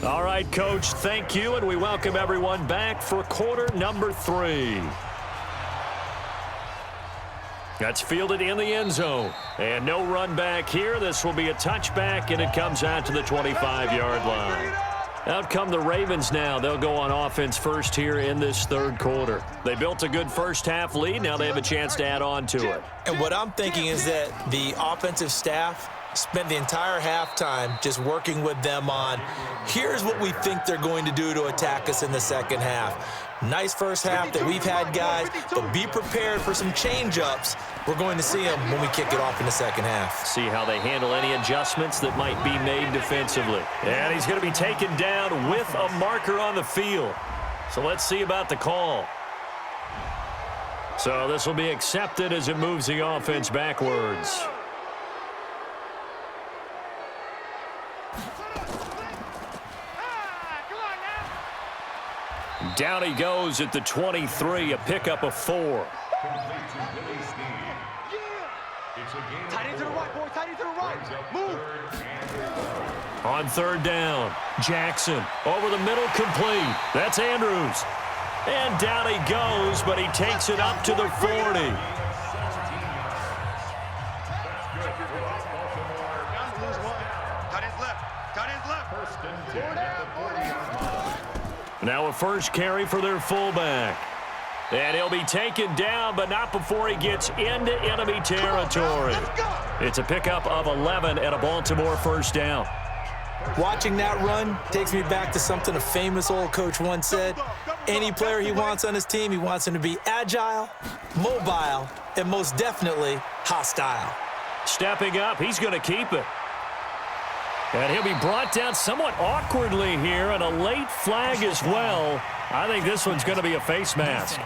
All right, Coach, thank you, and we welcome everyone back for quarter number 3. That's fielded in the end zone. And no run back here. This will be a touchback, and it comes out to the 25-yard line. Out come the Ravens now. They'll go on offense first here in this third quarter. They built a good first half lead. Now they have a chance to add on to it. And what I'm thinking is that the offensive staff spent the entire halftime just working with them on, here's what we think they're going to do to attack us in the second half. Nice first half that we've had, guys, but be prepared for some change-ups. We're going to see them when we kick it off in the second half. See how they handle any adjustments that might be made defensively. And he's going to be taken down with a marker on the field. So let's see about the call. So this will be accepted as it moves the offense backwards. Down he goes at the 23, a pickup of 4. Tight end to the right, boy. Tight end to the right. Move. On third down, Jackson over the middle, complete. That's Andrews. And down he goes, but he takes it up to the 40. Now a first carry for their fullback. And he'll be taken down, but not before he gets into enemy territory. It's a pickup of 11 and a Baltimore first down. Watching that run takes me back to something a famous old coach once said. Any player he wants on his team, he wants him to be agile, mobile, and most definitely hostile. Stepping up, he's going to keep it. And he'll be brought down somewhat awkwardly here, and a late flag as well. I think this one's going to be a face mask.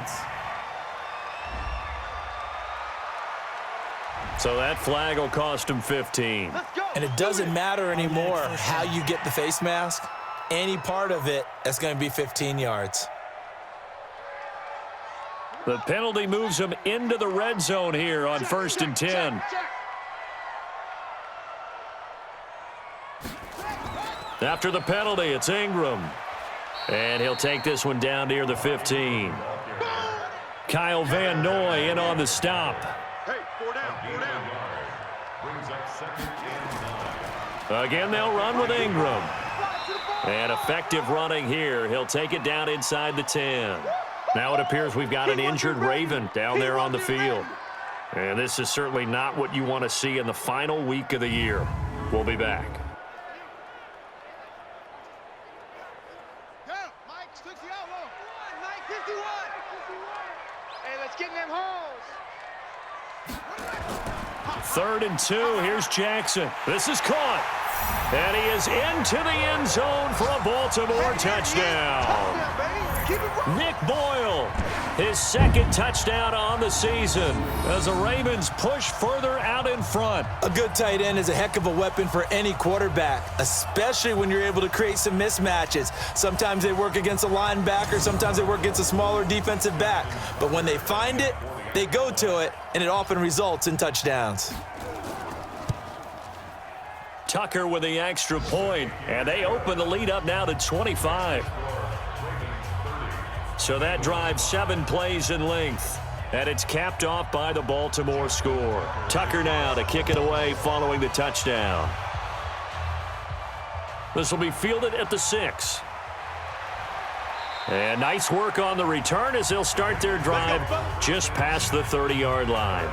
So that flag will cost him 15. And it doesn't matter anymore how you get the face mask. any part of it, that's going to be 15 yards. The penalty moves him into the red zone here on 1st and 10. After the penalty, it's Ingram. And he'll take this one down near the 15. Kyle Van Noy in on the stop. Hey, 4 down, 4 down. Again, they'll run with Ingram. And effective running here. He'll take it down inside the 10. Now it appears we've got an injured Raven down there on the field. And this is certainly not what you want to see in the final week of the year. We'll be back. Go, Mike, stick the elbow. Mike, 51. Hey, let's get in them holes. 3rd and 2. Here's Jackson. This is caught. And he is into the end zone for a Baltimore touchdown. Nick Boyle, his 2nd touchdown on the season as the Ravens push further out in front. A good tight end is a heck of a weapon for any quarterback, especially when you're able to create some mismatches. Sometimes they work against a linebacker, sometimes they work against a smaller defensive back. But when they find it, they go to it, and it often results in touchdowns. Tucker with the extra point, and they open the lead up now to 25. So that drives 7 plays in length, and it's capped off by the Baltimore score. Tucker now to kick it away following the touchdown. This will be fielded at the 6. And nice work on the return as they'll start their drive just past the 30-yard line.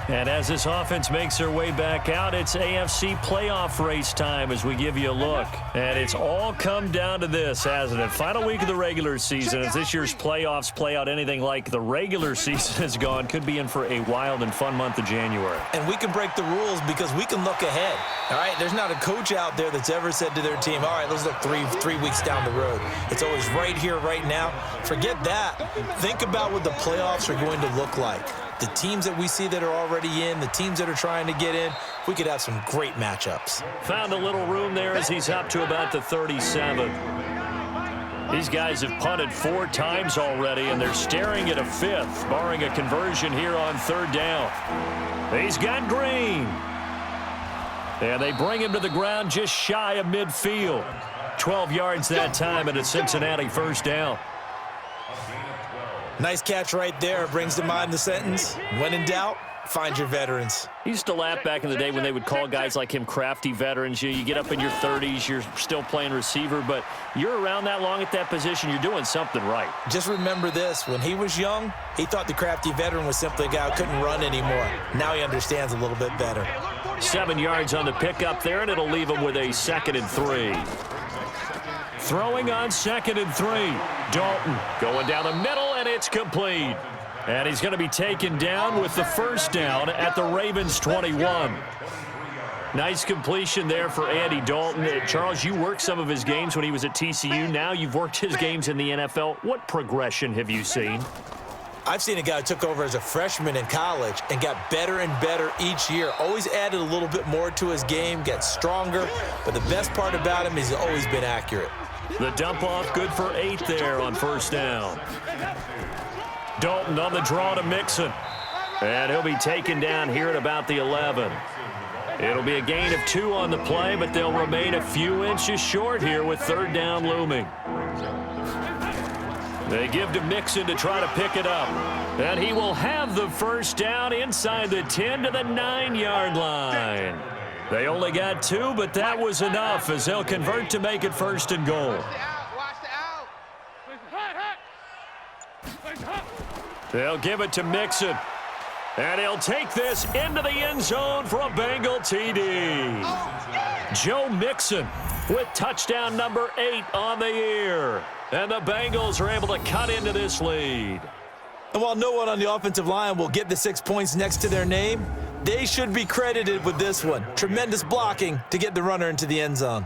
And as this offense makes their way back out, it's AFC playoff race time as we give you a look. And it's all come down to this, hasn't it? Final week of the regular season. As this year's playoffs play out anything like the regular season has gone, could be in for a wild and fun month of January. And we can break the rules because we can look ahead. All right, there's not a coach out there that's ever said to their team, all right, let's look three weeks down the road. It's always right here, right now. Forget that. Think about what the playoffs are going to look like. The teams that we see that are already in, the teams that are trying to get in, we could have some great matchups. Found a little room there as he's up to about the 37. These guys have punted 4 times already, and they're staring at a 5th, barring a conversion here on 3rd down. He's got Green. And they bring him to the ground just shy of midfield. 12 yards that time, and a Cincinnati 1st down. Nice catch right there. Brings to mind the sentence, when in doubt, find your veterans. He used to laugh back in the day when they would call guys like him crafty veterans. You get up in your 30s, you're still playing receiver, but you're around that long at that position, you're doing something right. Just remember this, when he was young, he thought the crafty veteran was simply a guy who couldn't run anymore. Now he understands a little bit better. 7 yards on the pickup there, and it'll leave him with a 2nd and 3. Throwing on 2nd and 3. Dalton going down the middle, and it's complete. And he's going to be taken down with the 1st down at the Ravens 21. Nice completion there for Andy Dalton. Charles, you worked some of his games when he was at TCU. Now you've worked his games in the NFL. What progression have you seen? I've seen a guy who took over as a freshman in college and got better and better each year. Always added a little bit more to his game, gets stronger. But the best part about him is he's always been accurate. The dump off good for 8 there on 1st down. Dalton on the draw to Mixon. And he'll be taken down here at about the 11. It'll be a gain of 2 on the play, but they'll remain a few inches short here with 3rd down looming. They give to Mixon to try to pick it up. And he will have the 1st down inside the 10 to the 9-yard line. They only got 2, but that was enough as they'll convert to make it 1st and goal. They'll give it to Mixon. And he'll take this into the end zone for a Bengal TD. Joe Mixon with touchdown number 8 on the year. And the Bengals are able to cut into this lead. And while no one on the offensive line will get the 6 points next to their name, they should be credited with this one. Tremendous blocking to get the runner into the end zone.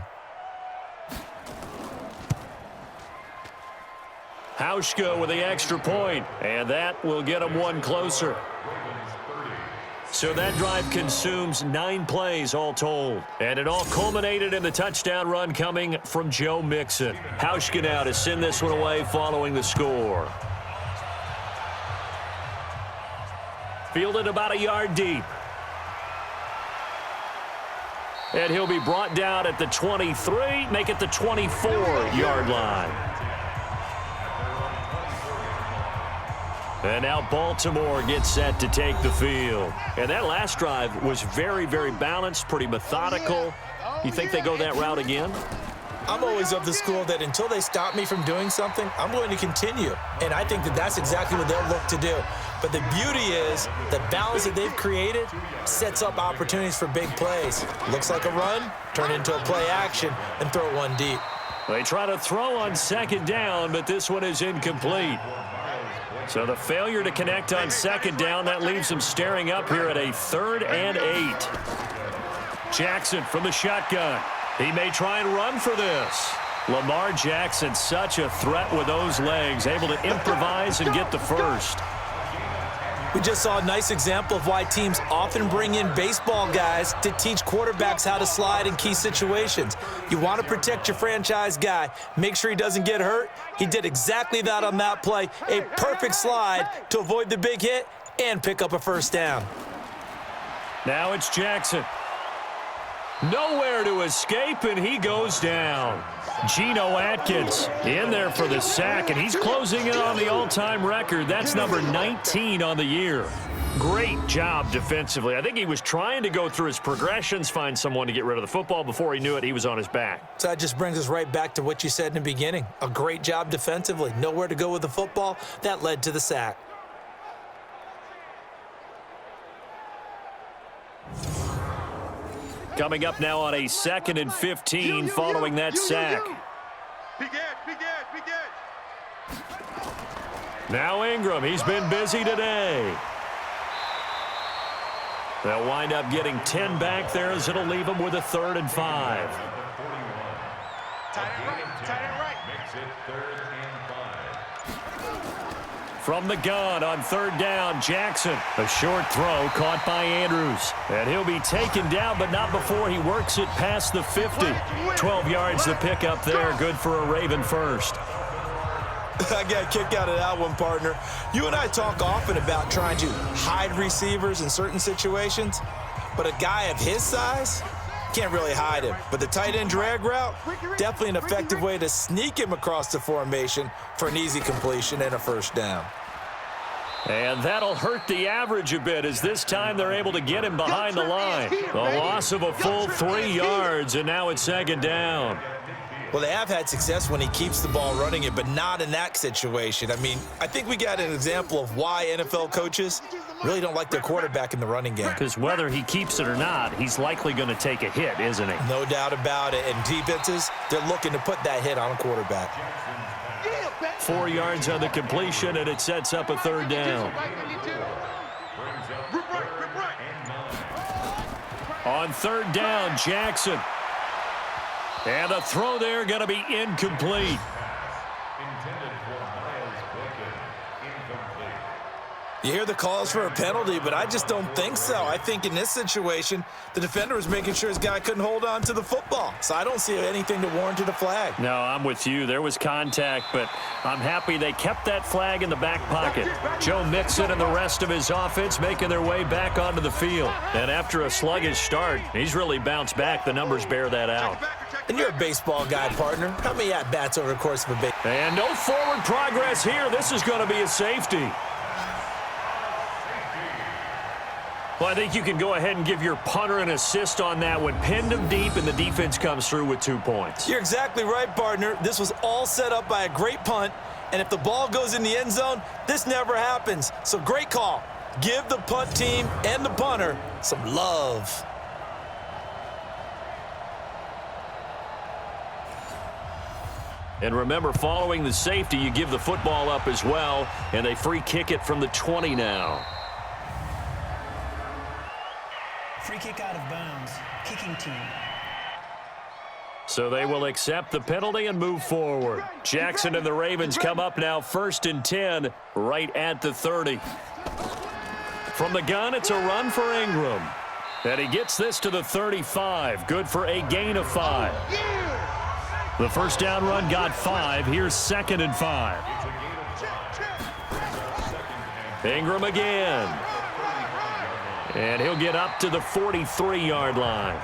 Hauschka with the extra point, and that will get him 1 closer. So that drive consumes 9 plays all told. And it all culminated in the touchdown run coming from Joe Mixon. Hauschka now to send this one away following the score. Fielded about a yard deep. And he'll be brought down at the 23, make it the 24-yard line. And now Baltimore gets set to take the field. And that last drive was very, very balanced, pretty methodical. You think they go that route again? I'm always of the school that until they stop me from doing something, I'm going to continue. And I think that that's exactly what they'll look to do. But the beauty is the balance that they've created sets up opportunities for big plays. Looks like a run, turn into a play action, and throw one deep. They try to throw on second down, but this one is incomplete. So the failure to connect on second down, that leaves them staring up here at a 3rd and 8. Jackson from the shotgun. He may try and run for this. Lamar Jackson, such a threat with those legs, able to improvise and get the first. We just saw a nice example of why teams often bring in baseball guys to teach quarterbacks how to slide in key situations. You want to protect your franchise guy. Make sure he doesn't get hurt. He did exactly that on that play. A perfect slide to avoid the big hit and pick up a first down. Now it's Jackson. Nowhere to escape, and he goes down. Geno Atkins in there for the sack, and he's closing in on the all-time record. That's number 19 on the year. Great job defensively. I think he was trying to go through his progressions, find someone to get rid of the football. Before he knew it, he was on his back. So that just brings us right back to what you said in the beginning. A great job defensively. Nowhere to go with the football. That led to the sack. Coming up now on a 2nd and 15 following that sack. Now Ingram, he's been busy today. They'll wind up getting 10 back there as it'll leave them with a 3rd and 5. Tight end right. Makes it 3rd and 5. From the gun on 3rd down, Jackson. A short throw caught by Andrews. And he'll be taken down, but not before he works it past the 50. 12 yards to pick up there. Good for a Raven first. I got a kick out of that one, partner. You and I talk often about trying to hide receivers in certain situations, but a guy of his size can't really hide him. But the tight end drag route, definitely an effective way to sneak him across the formation for an easy completion and a first down. And that'll hurt the average a bit as this time they're able to get him behind the line. A loss of a full 3 yards, and now it's 2nd down. Well, they have had success when he keeps the ball running it, but not in that situation. I mean, I think we got an example of why NFL coaches really don't like their quarterback in the running game. Because whether he keeps it or not, he's likely going to take a hit, isn't he? No doubt about it. And defenses, they're looking to put that hit on a quarterback. 4 yards on the completion, and it sets up a 3rd down. On 3rd down, Jackson. And the throw there going to be incomplete. You hear the calls for a penalty, but I just don't think so. I think in this situation, the defender was making sure his guy couldn't hold on to the football. So I don't see anything to warrant a flag. No, I'm with you. There was contact, but I'm happy they kept that flag in the back pocket. Joe Mixon and the rest of his offense making their way back onto the field. And after a sluggish start, he's really bounced back. The numbers bear that out. And you're a baseball guy, partner. How many at-bats over the course of a big... And no forward progress here. This is going to be a safety. Well, I think you can go ahead and give your punter an assist on that one. Pinned him deep, and the defense comes through with 2 points. You're exactly right, partner. This was all set up by a great punt, and if the ball goes in the end zone, this never happens. So great call. Give the punt team and the punter some love. And remember, following the safety, you give the football up as well, and they free kick it from the 20 now. Free kick out of bounds. Kicking team. So they will accept the penalty and move forward. Jackson and the Ravens come up now 1st and 10 right at the 30. From the gun, it's a run for Ingram. And he gets this to the 35. Good for a gain of 5. The first down run got 5. Here's 2nd and 5. Ingram again. And he'll get up to the 43-yard line.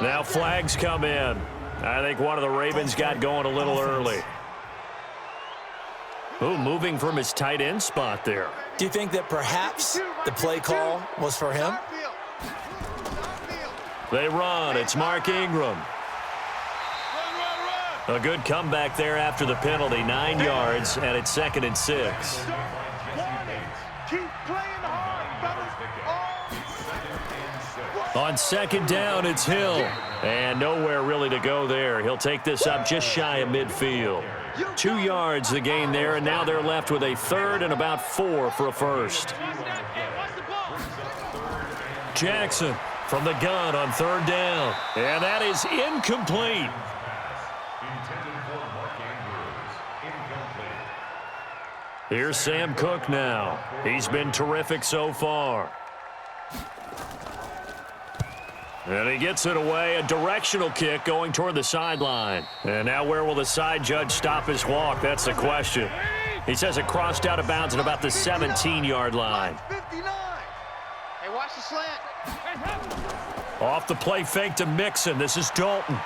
Now flags come in. I think one of the Ravens got going a little early. Ooh, moving from his tight end spot there. Do you think that perhaps the play call was for him? They run. It's Mark Ingram. A good comeback there after the penalty. 9 yards, and it's 2nd and 6. On 2nd down, it's Hill. And nowhere really to go there. He'll take this up just shy of midfield. 2 yards the gain there, and now they're left with a 3rd and about 4 for a first. Jackson from the gun on 3rd down. And that is incomplete. Here's Sam Cook now. He's been terrific so far. And he gets it away, a directional kick going toward the sideline. And now where will the side judge stop his walk? That's the question. He says it crossed out of bounds at about the 17-yard line. Hey, watch the slant. Off the play fake to Mixon. This is Dalton.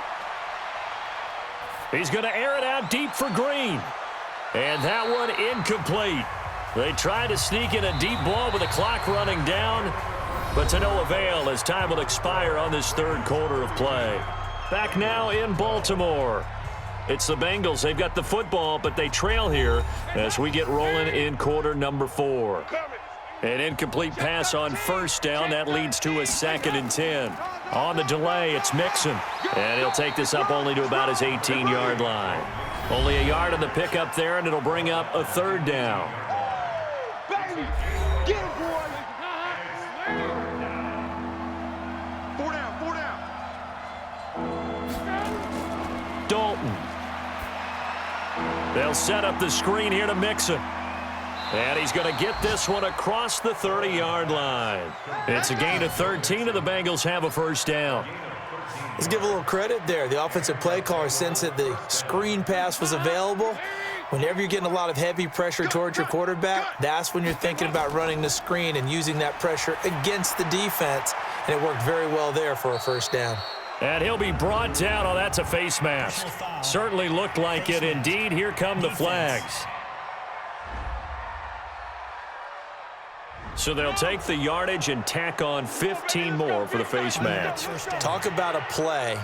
He's going to air it out deep for Green. And that one incomplete. They try to sneak in a deep ball with the clock running down, but to no avail as time will expire on this 3rd quarter of play. Back now in Baltimore. It's the Bengals. They've got the football, but they trail here as we get rolling in quarter number 4. An incomplete pass on 1st down. That leads to a 2nd and 10. On the delay, it's Mixon. And he'll take this up only to about his 18-yard line. Only a yard on the pickup there, and it'll bring up a 3rd down. Get him, boy. 4 down. Dalton. They'll set up the screen here to Mixon. And he's going to get this one across the 30-yard line. It's a gain of 13, and the Bengals have a 1st down. Let's give a little credit there. The offensive play caller sensed that the screen pass was available. Whenever you're getting a lot of heavy pressure towards your quarterback, that's when you're thinking about running the screen and using that pressure against the defense. And it worked very well there for a 1st down. And he'll be brought down. Oh, that's a face mask. Certainly looked like it indeed. Here come the flags. So they'll take the yardage and tack on 15 more for the face mask. Talk about a play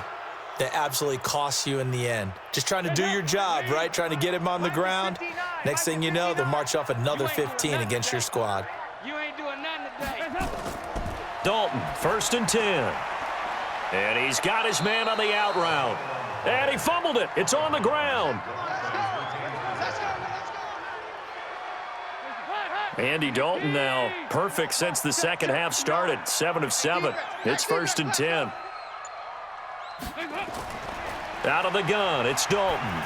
that absolutely costs you in the end. Just trying to do your job, right? Trying to get him on the ground. Next thing you know, they'll march off another 15 against your squad. You ain't doing nothing today. Dalton, 1st and 10. And he's got his man on the out route. And he fumbled it. It's on the ground. Andy Dalton now perfect since the 2nd half started. 7 of 7. It's 1st and 10. Out of the gun, it's Dalton.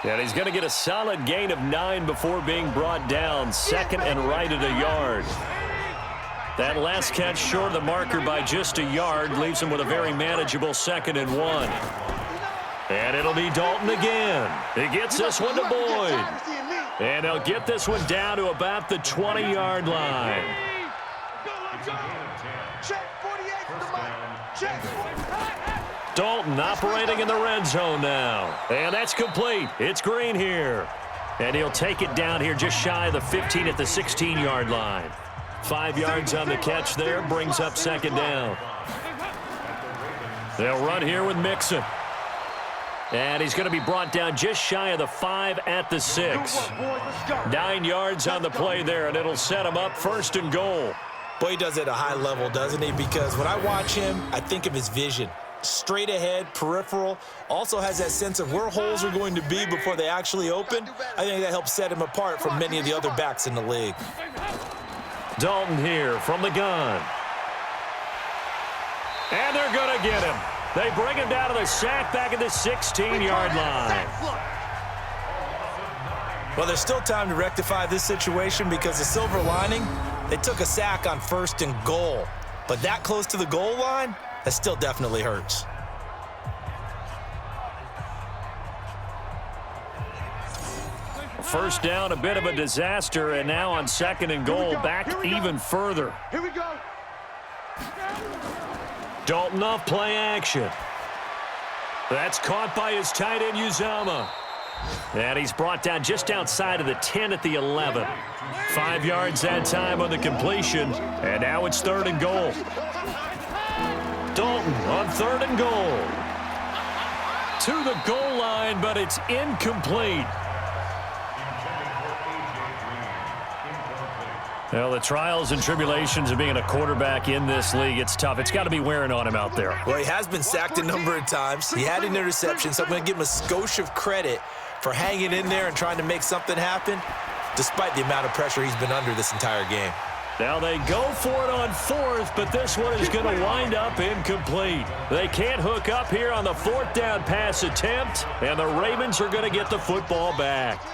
And he's going to get a solid gain of 9 before being brought down. 2nd and right at a yard. That last catch short of the marker by just a yard leaves him with a very manageable 2nd and 1. And it'll be Dalton again. He gets this one to Boyd. And they'll get this one down to about the 20-yard line. Dalton operating in the red zone now. And that's complete. It's Green here. And he'll take it down here just shy of the 15 at the 16-yard line. 5 yards on the catch there, brings up 2nd down. They'll run here with Mixon. And he's going to be brought down just shy of the 5 at the 6. 9 yards on the play there, and it'll set him up 1st and goal. Boy, he does it at a high level, doesn't he? Because when I watch him, I think of his vision. Straight ahead, peripheral, also has that sense of where holes are going to be before they actually open. I think that helps set him apart from many of the other backs in the league. Dalton here from the gun. And they're going to get him. They bring him down to the sack back at the 16-yard line. Well, there's still time to rectify this situation because the silver lining, they took a sack on 1st and goal. But that close to the goal line, that still definitely hurts. First down, a bit of a disaster, and now on 2nd and goal, back even further. Here we go. Dalton off play action. That's caught by his tight end, Uzama. And he's brought down just outside of the 10 at the 11. 5 yards that time on the completion, and now it's 3rd and goal. Dalton on 3rd and goal. To the goal line, but it's incomplete. Well, the trials and tribulations of being a quarterback in this league, it's tough. It's got to be wearing on him out there. Well, he has been sacked a number of times. He had an interception, so I'm going to give him a skosh of credit for hanging in there and trying to make something happen, despite the amount of pressure he's been under this entire game. Now they go for it on 4th, but this one is going to wind up incomplete. They can't hook up here on the 4th down pass attempt, and the Ravens are going to get the football back.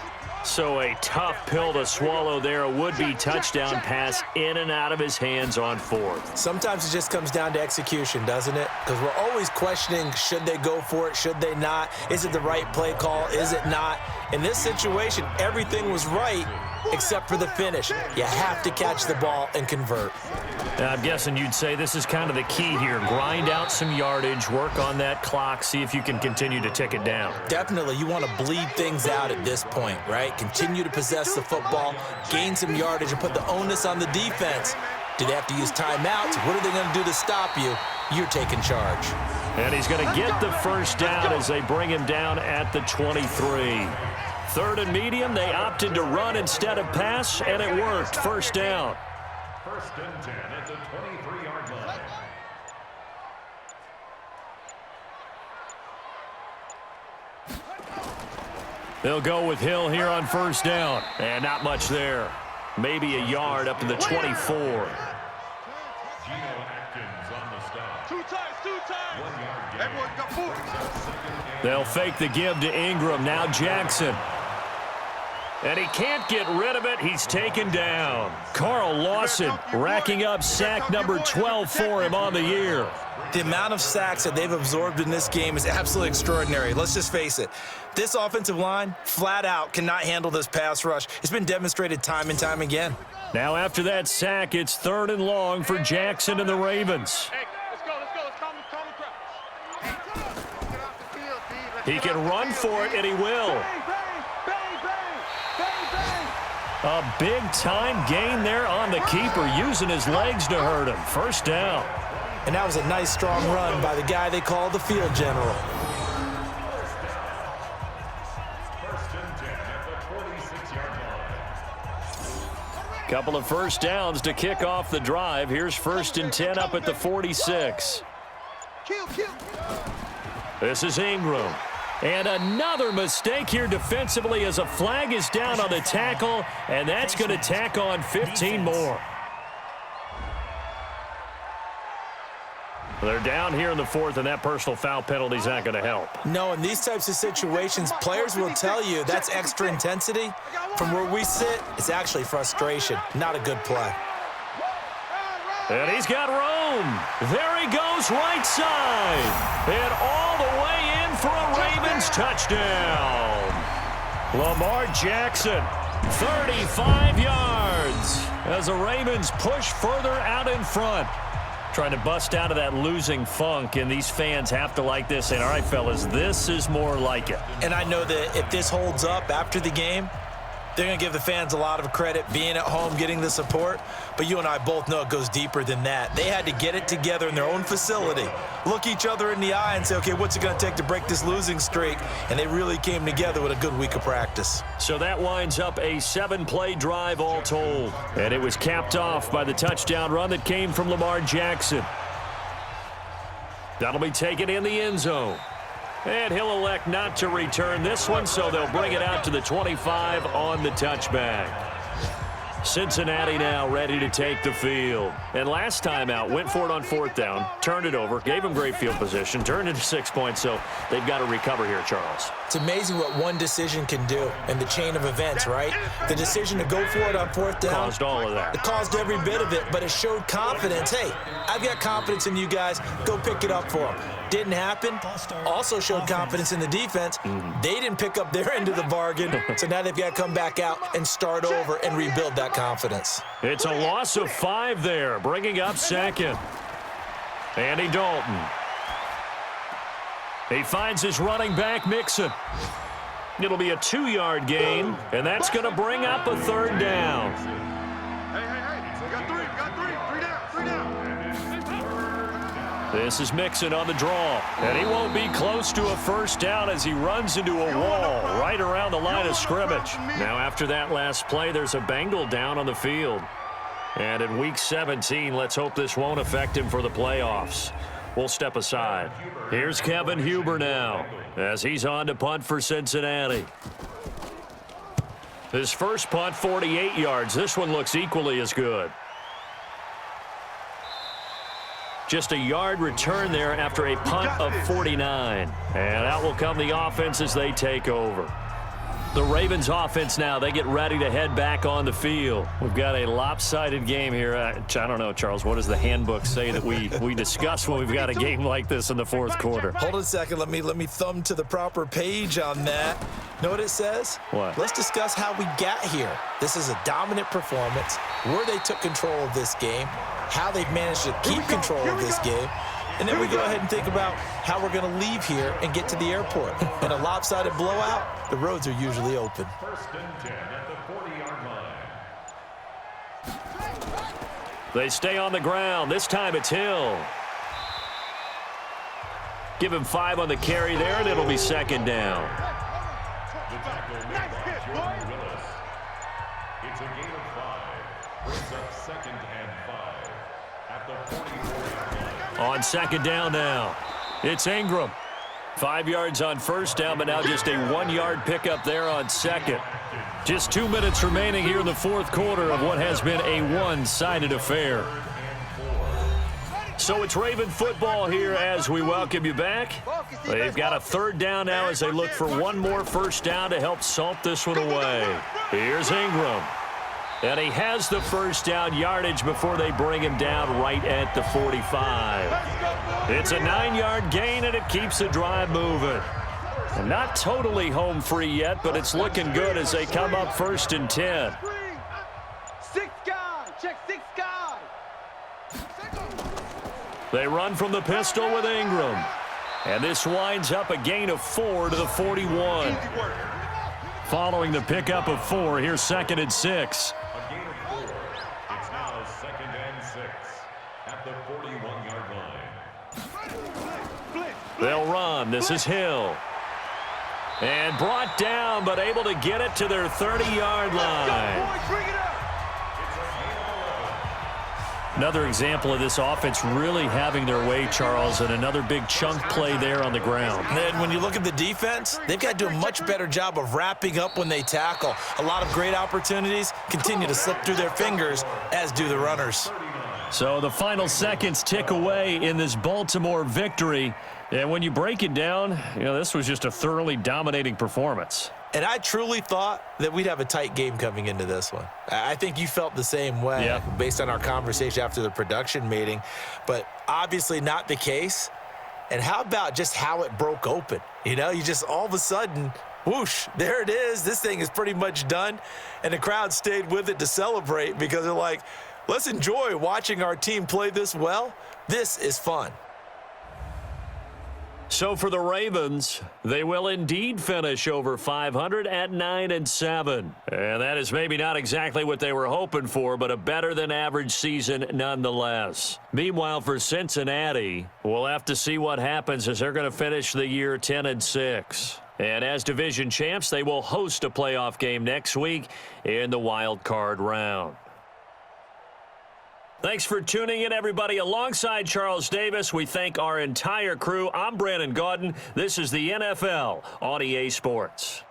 So a tough pill to swallow there. A would-be touchdown pass in and out of his hands on 4th. Sometimes it just comes down to execution, doesn't it? Because we're always questioning, should they go for it, should they not? Is it the right play call, is it not? In this situation, everything was right except for the finish. You have to catch the ball and convert. Now, I'm guessing you'd say this is kind of the key here. Grind out some yardage, work on that clock, see if you can continue to tick it down. Definitely, you want to bleed things out at this point, right? Continue to possess the football, gain some yardage, and put the onus on the defense. Do they have to use timeouts? What are they going to do to stop you? You're taking charge. And he's going to get the first down as they bring him down at the 23. 3rd and medium, they opted to run instead of pass, and it worked. First down. 1st and 10 at the 23-yard line. They'll go with Hill here on 1st down. And not much there. Maybe a yard up to the 24. Geno Atkins on the stop. 2 times, 2 times. 1 yard gain. Everyone got 4. They'll fake the give to Ingram. Now Jackson. And he can't get rid of it. He's taken down. Carl Lawson racking up sack number 12 for him on the year. The amount of sacks that they've absorbed in this game is absolutely extraordinary. Let's just face it. This offensive line, flat out, cannot handle this pass rush. It's been demonstrated time and time again. Now after that sack, it's 3rd and long for Jackson and the Ravens. Hey, let's go. Let's calm the crowd. Get off the field, D. He can run for it, and he will. A big-time gain there on the keeper, using his legs to hurt him. First down. And that was a nice, strong run by the guy they call the field general. 1st and 10 at the 46-yard line. Couple of first downs to kick off the drive. Here's 1st and 10 up at the 46. This is Ingram. And another mistake here defensively as a flag is down on the tackle, and that's going to tack on 15 more. They're down here in the 4th, and that personal foul penalty is not going to help. No, in these types of situations, players will tell you that's extra intensity. From where we sit, it's actually frustration, not a good play. And he's got room. There he goes, right side. And all the way in for a Ravens touchdown. Lamar Jackson, 35 yards as the Ravens push further out in front. Trying to bust out of that losing funk, and these fans have to like this. And all right, fellas, this is more like it. And I know that if this holds up after the game, they're going to give the fans a lot of credit being at home, getting the support. But you and I both know it goes deeper than that. They had to get it together in their own facility, look each other in the eye and say, okay, what's it going to take to break this losing streak? And they really came together with a good week of practice. So that winds up a 7-play drive all told. And it was capped off by the touchdown run that came from Lamar Jackson. That'll be taken in the end zone. And he'll elect not to return this one, so they'll bring it out to the 25 on the touchback. Cincinnati now ready to take the field. And last time out, went for it on 4th down, turned it over, gave them great field position, turned into 6 points, so they've got to recover here, Charles. It's amazing what one decision can do in the chain of events, right? The decision to go for it on 4th down. Caused all of that. It caused every bit of it, but it showed confidence. Hey, I've got confidence in you guys. Go pick it up for them. Didn't happen. Also showed confidence in the defense. They didn't pick up their end of the bargain, so now they've got to come back out and start over and rebuild that confidence. It's a loss of 5 there, bringing up second. Andy Dalton. He finds his running back, Mixon. It'll be a 2-yard gain, and that's going to bring up a 3rd down. Hey, we got three down. This is Mixon on the draw, and he won't be close to a 1st down as he runs into a wall right around the line of scrimmage. Now after that last play, there's a Bengal down on the field. And in Week 17, let's hope this won't affect him for the playoffs. We'll step aside. Here's Kevin Huber now as he's on to punt for Cincinnati. His first punt, 48 yards. This one looks equally as good. Just a yard return there after a punt of 49. And out will come the offense as they take over. The Ravens offense now, they get ready to head back on the field. We've got a lopsided game here. I don't know, Charles, what does the handbook say that we discuss when we've got a game like this in the 4th quarter? Hold on a second. Let me thumb to the proper page on that. Know what it says? What? Let's discuss how we got here. This is a dominant performance, where they took control of this game, how they've managed to keep control of this game, and then we go ahead and think about how we're going to leave here and get to the airport. In a lopsided blowout, the roads are usually open. 1st and 10 at the 40-yard line. They stay on the ground. This time it's Hill. Give him 5 on the carry there, and it'll be 2nd down. The tackle made by Jordan Willis. It's a gain of 5. Brings up 2nd and 5 at the 44-yard line. On 2nd down now, it's Ingram. 5 yards on 1st down, but now just a 1-yard pickup there on 2nd. Just 2 minutes remaining here in the 4th quarter of what has been a one-sided affair. So it's Raven football here as we welcome you back. They've got a 3rd down now as they look for one more 1st down to help salt this one away. Here's Ingram. And he has the 1st down yardage before they bring him down right at the 45. It's a 9-yard gain, and it keeps the drive moving. And not totally home free yet, but it's looking good as they come up 1st and 10. 6 guy, check 6 guy. They run from the pistol with Ingram. And this winds up a gain of 4 to the 41. Following the pickup of 4, here's 2nd and 6. A gain of 4. It's now 2nd and 6 at the 41-yard line. They'll run. This is Hill. And brought down, but able to get it to their 30-yard line. Another example of this offense really having their way, Charles, and another big chunk play there on the ground. And then when you look at the defense, they've got to do a much better job of wrapping up when they tackle. A lot of great opportunities continue to slip through their fingers, as do the runners. So the final seconds tick away in this Baltimore victory. And when you break it down, this was just a thoroughly dominating performance. And I truly thought that we'd have a tight game coming into this one. I think you felt the same way based on our conversation after the production meeting, but obviously not the case. And how about just how it broke open? You just all of a sudden, whoosh, there it is. This thing is pretty much done. And the crowd stayed with it to celebrate because they're like, let's enjoy watching our team play this well. This is fun. So for the Ravens, they will indeed finish over 500 at 9-7. And that is maybe not exactly what they were hoping for, but a better than average season nonetheless. Meanwhile, for Cincinnati, we'll have to see what happens as they're going to finish the year 10-6. And as division champs, they will host a playoff game next week in the wild card round. Thanks for tuning in, everybody. Alongside Charles Davis, we thank our entire crew. I'm Brandon Gaudin. This is the NFL on EA Sports.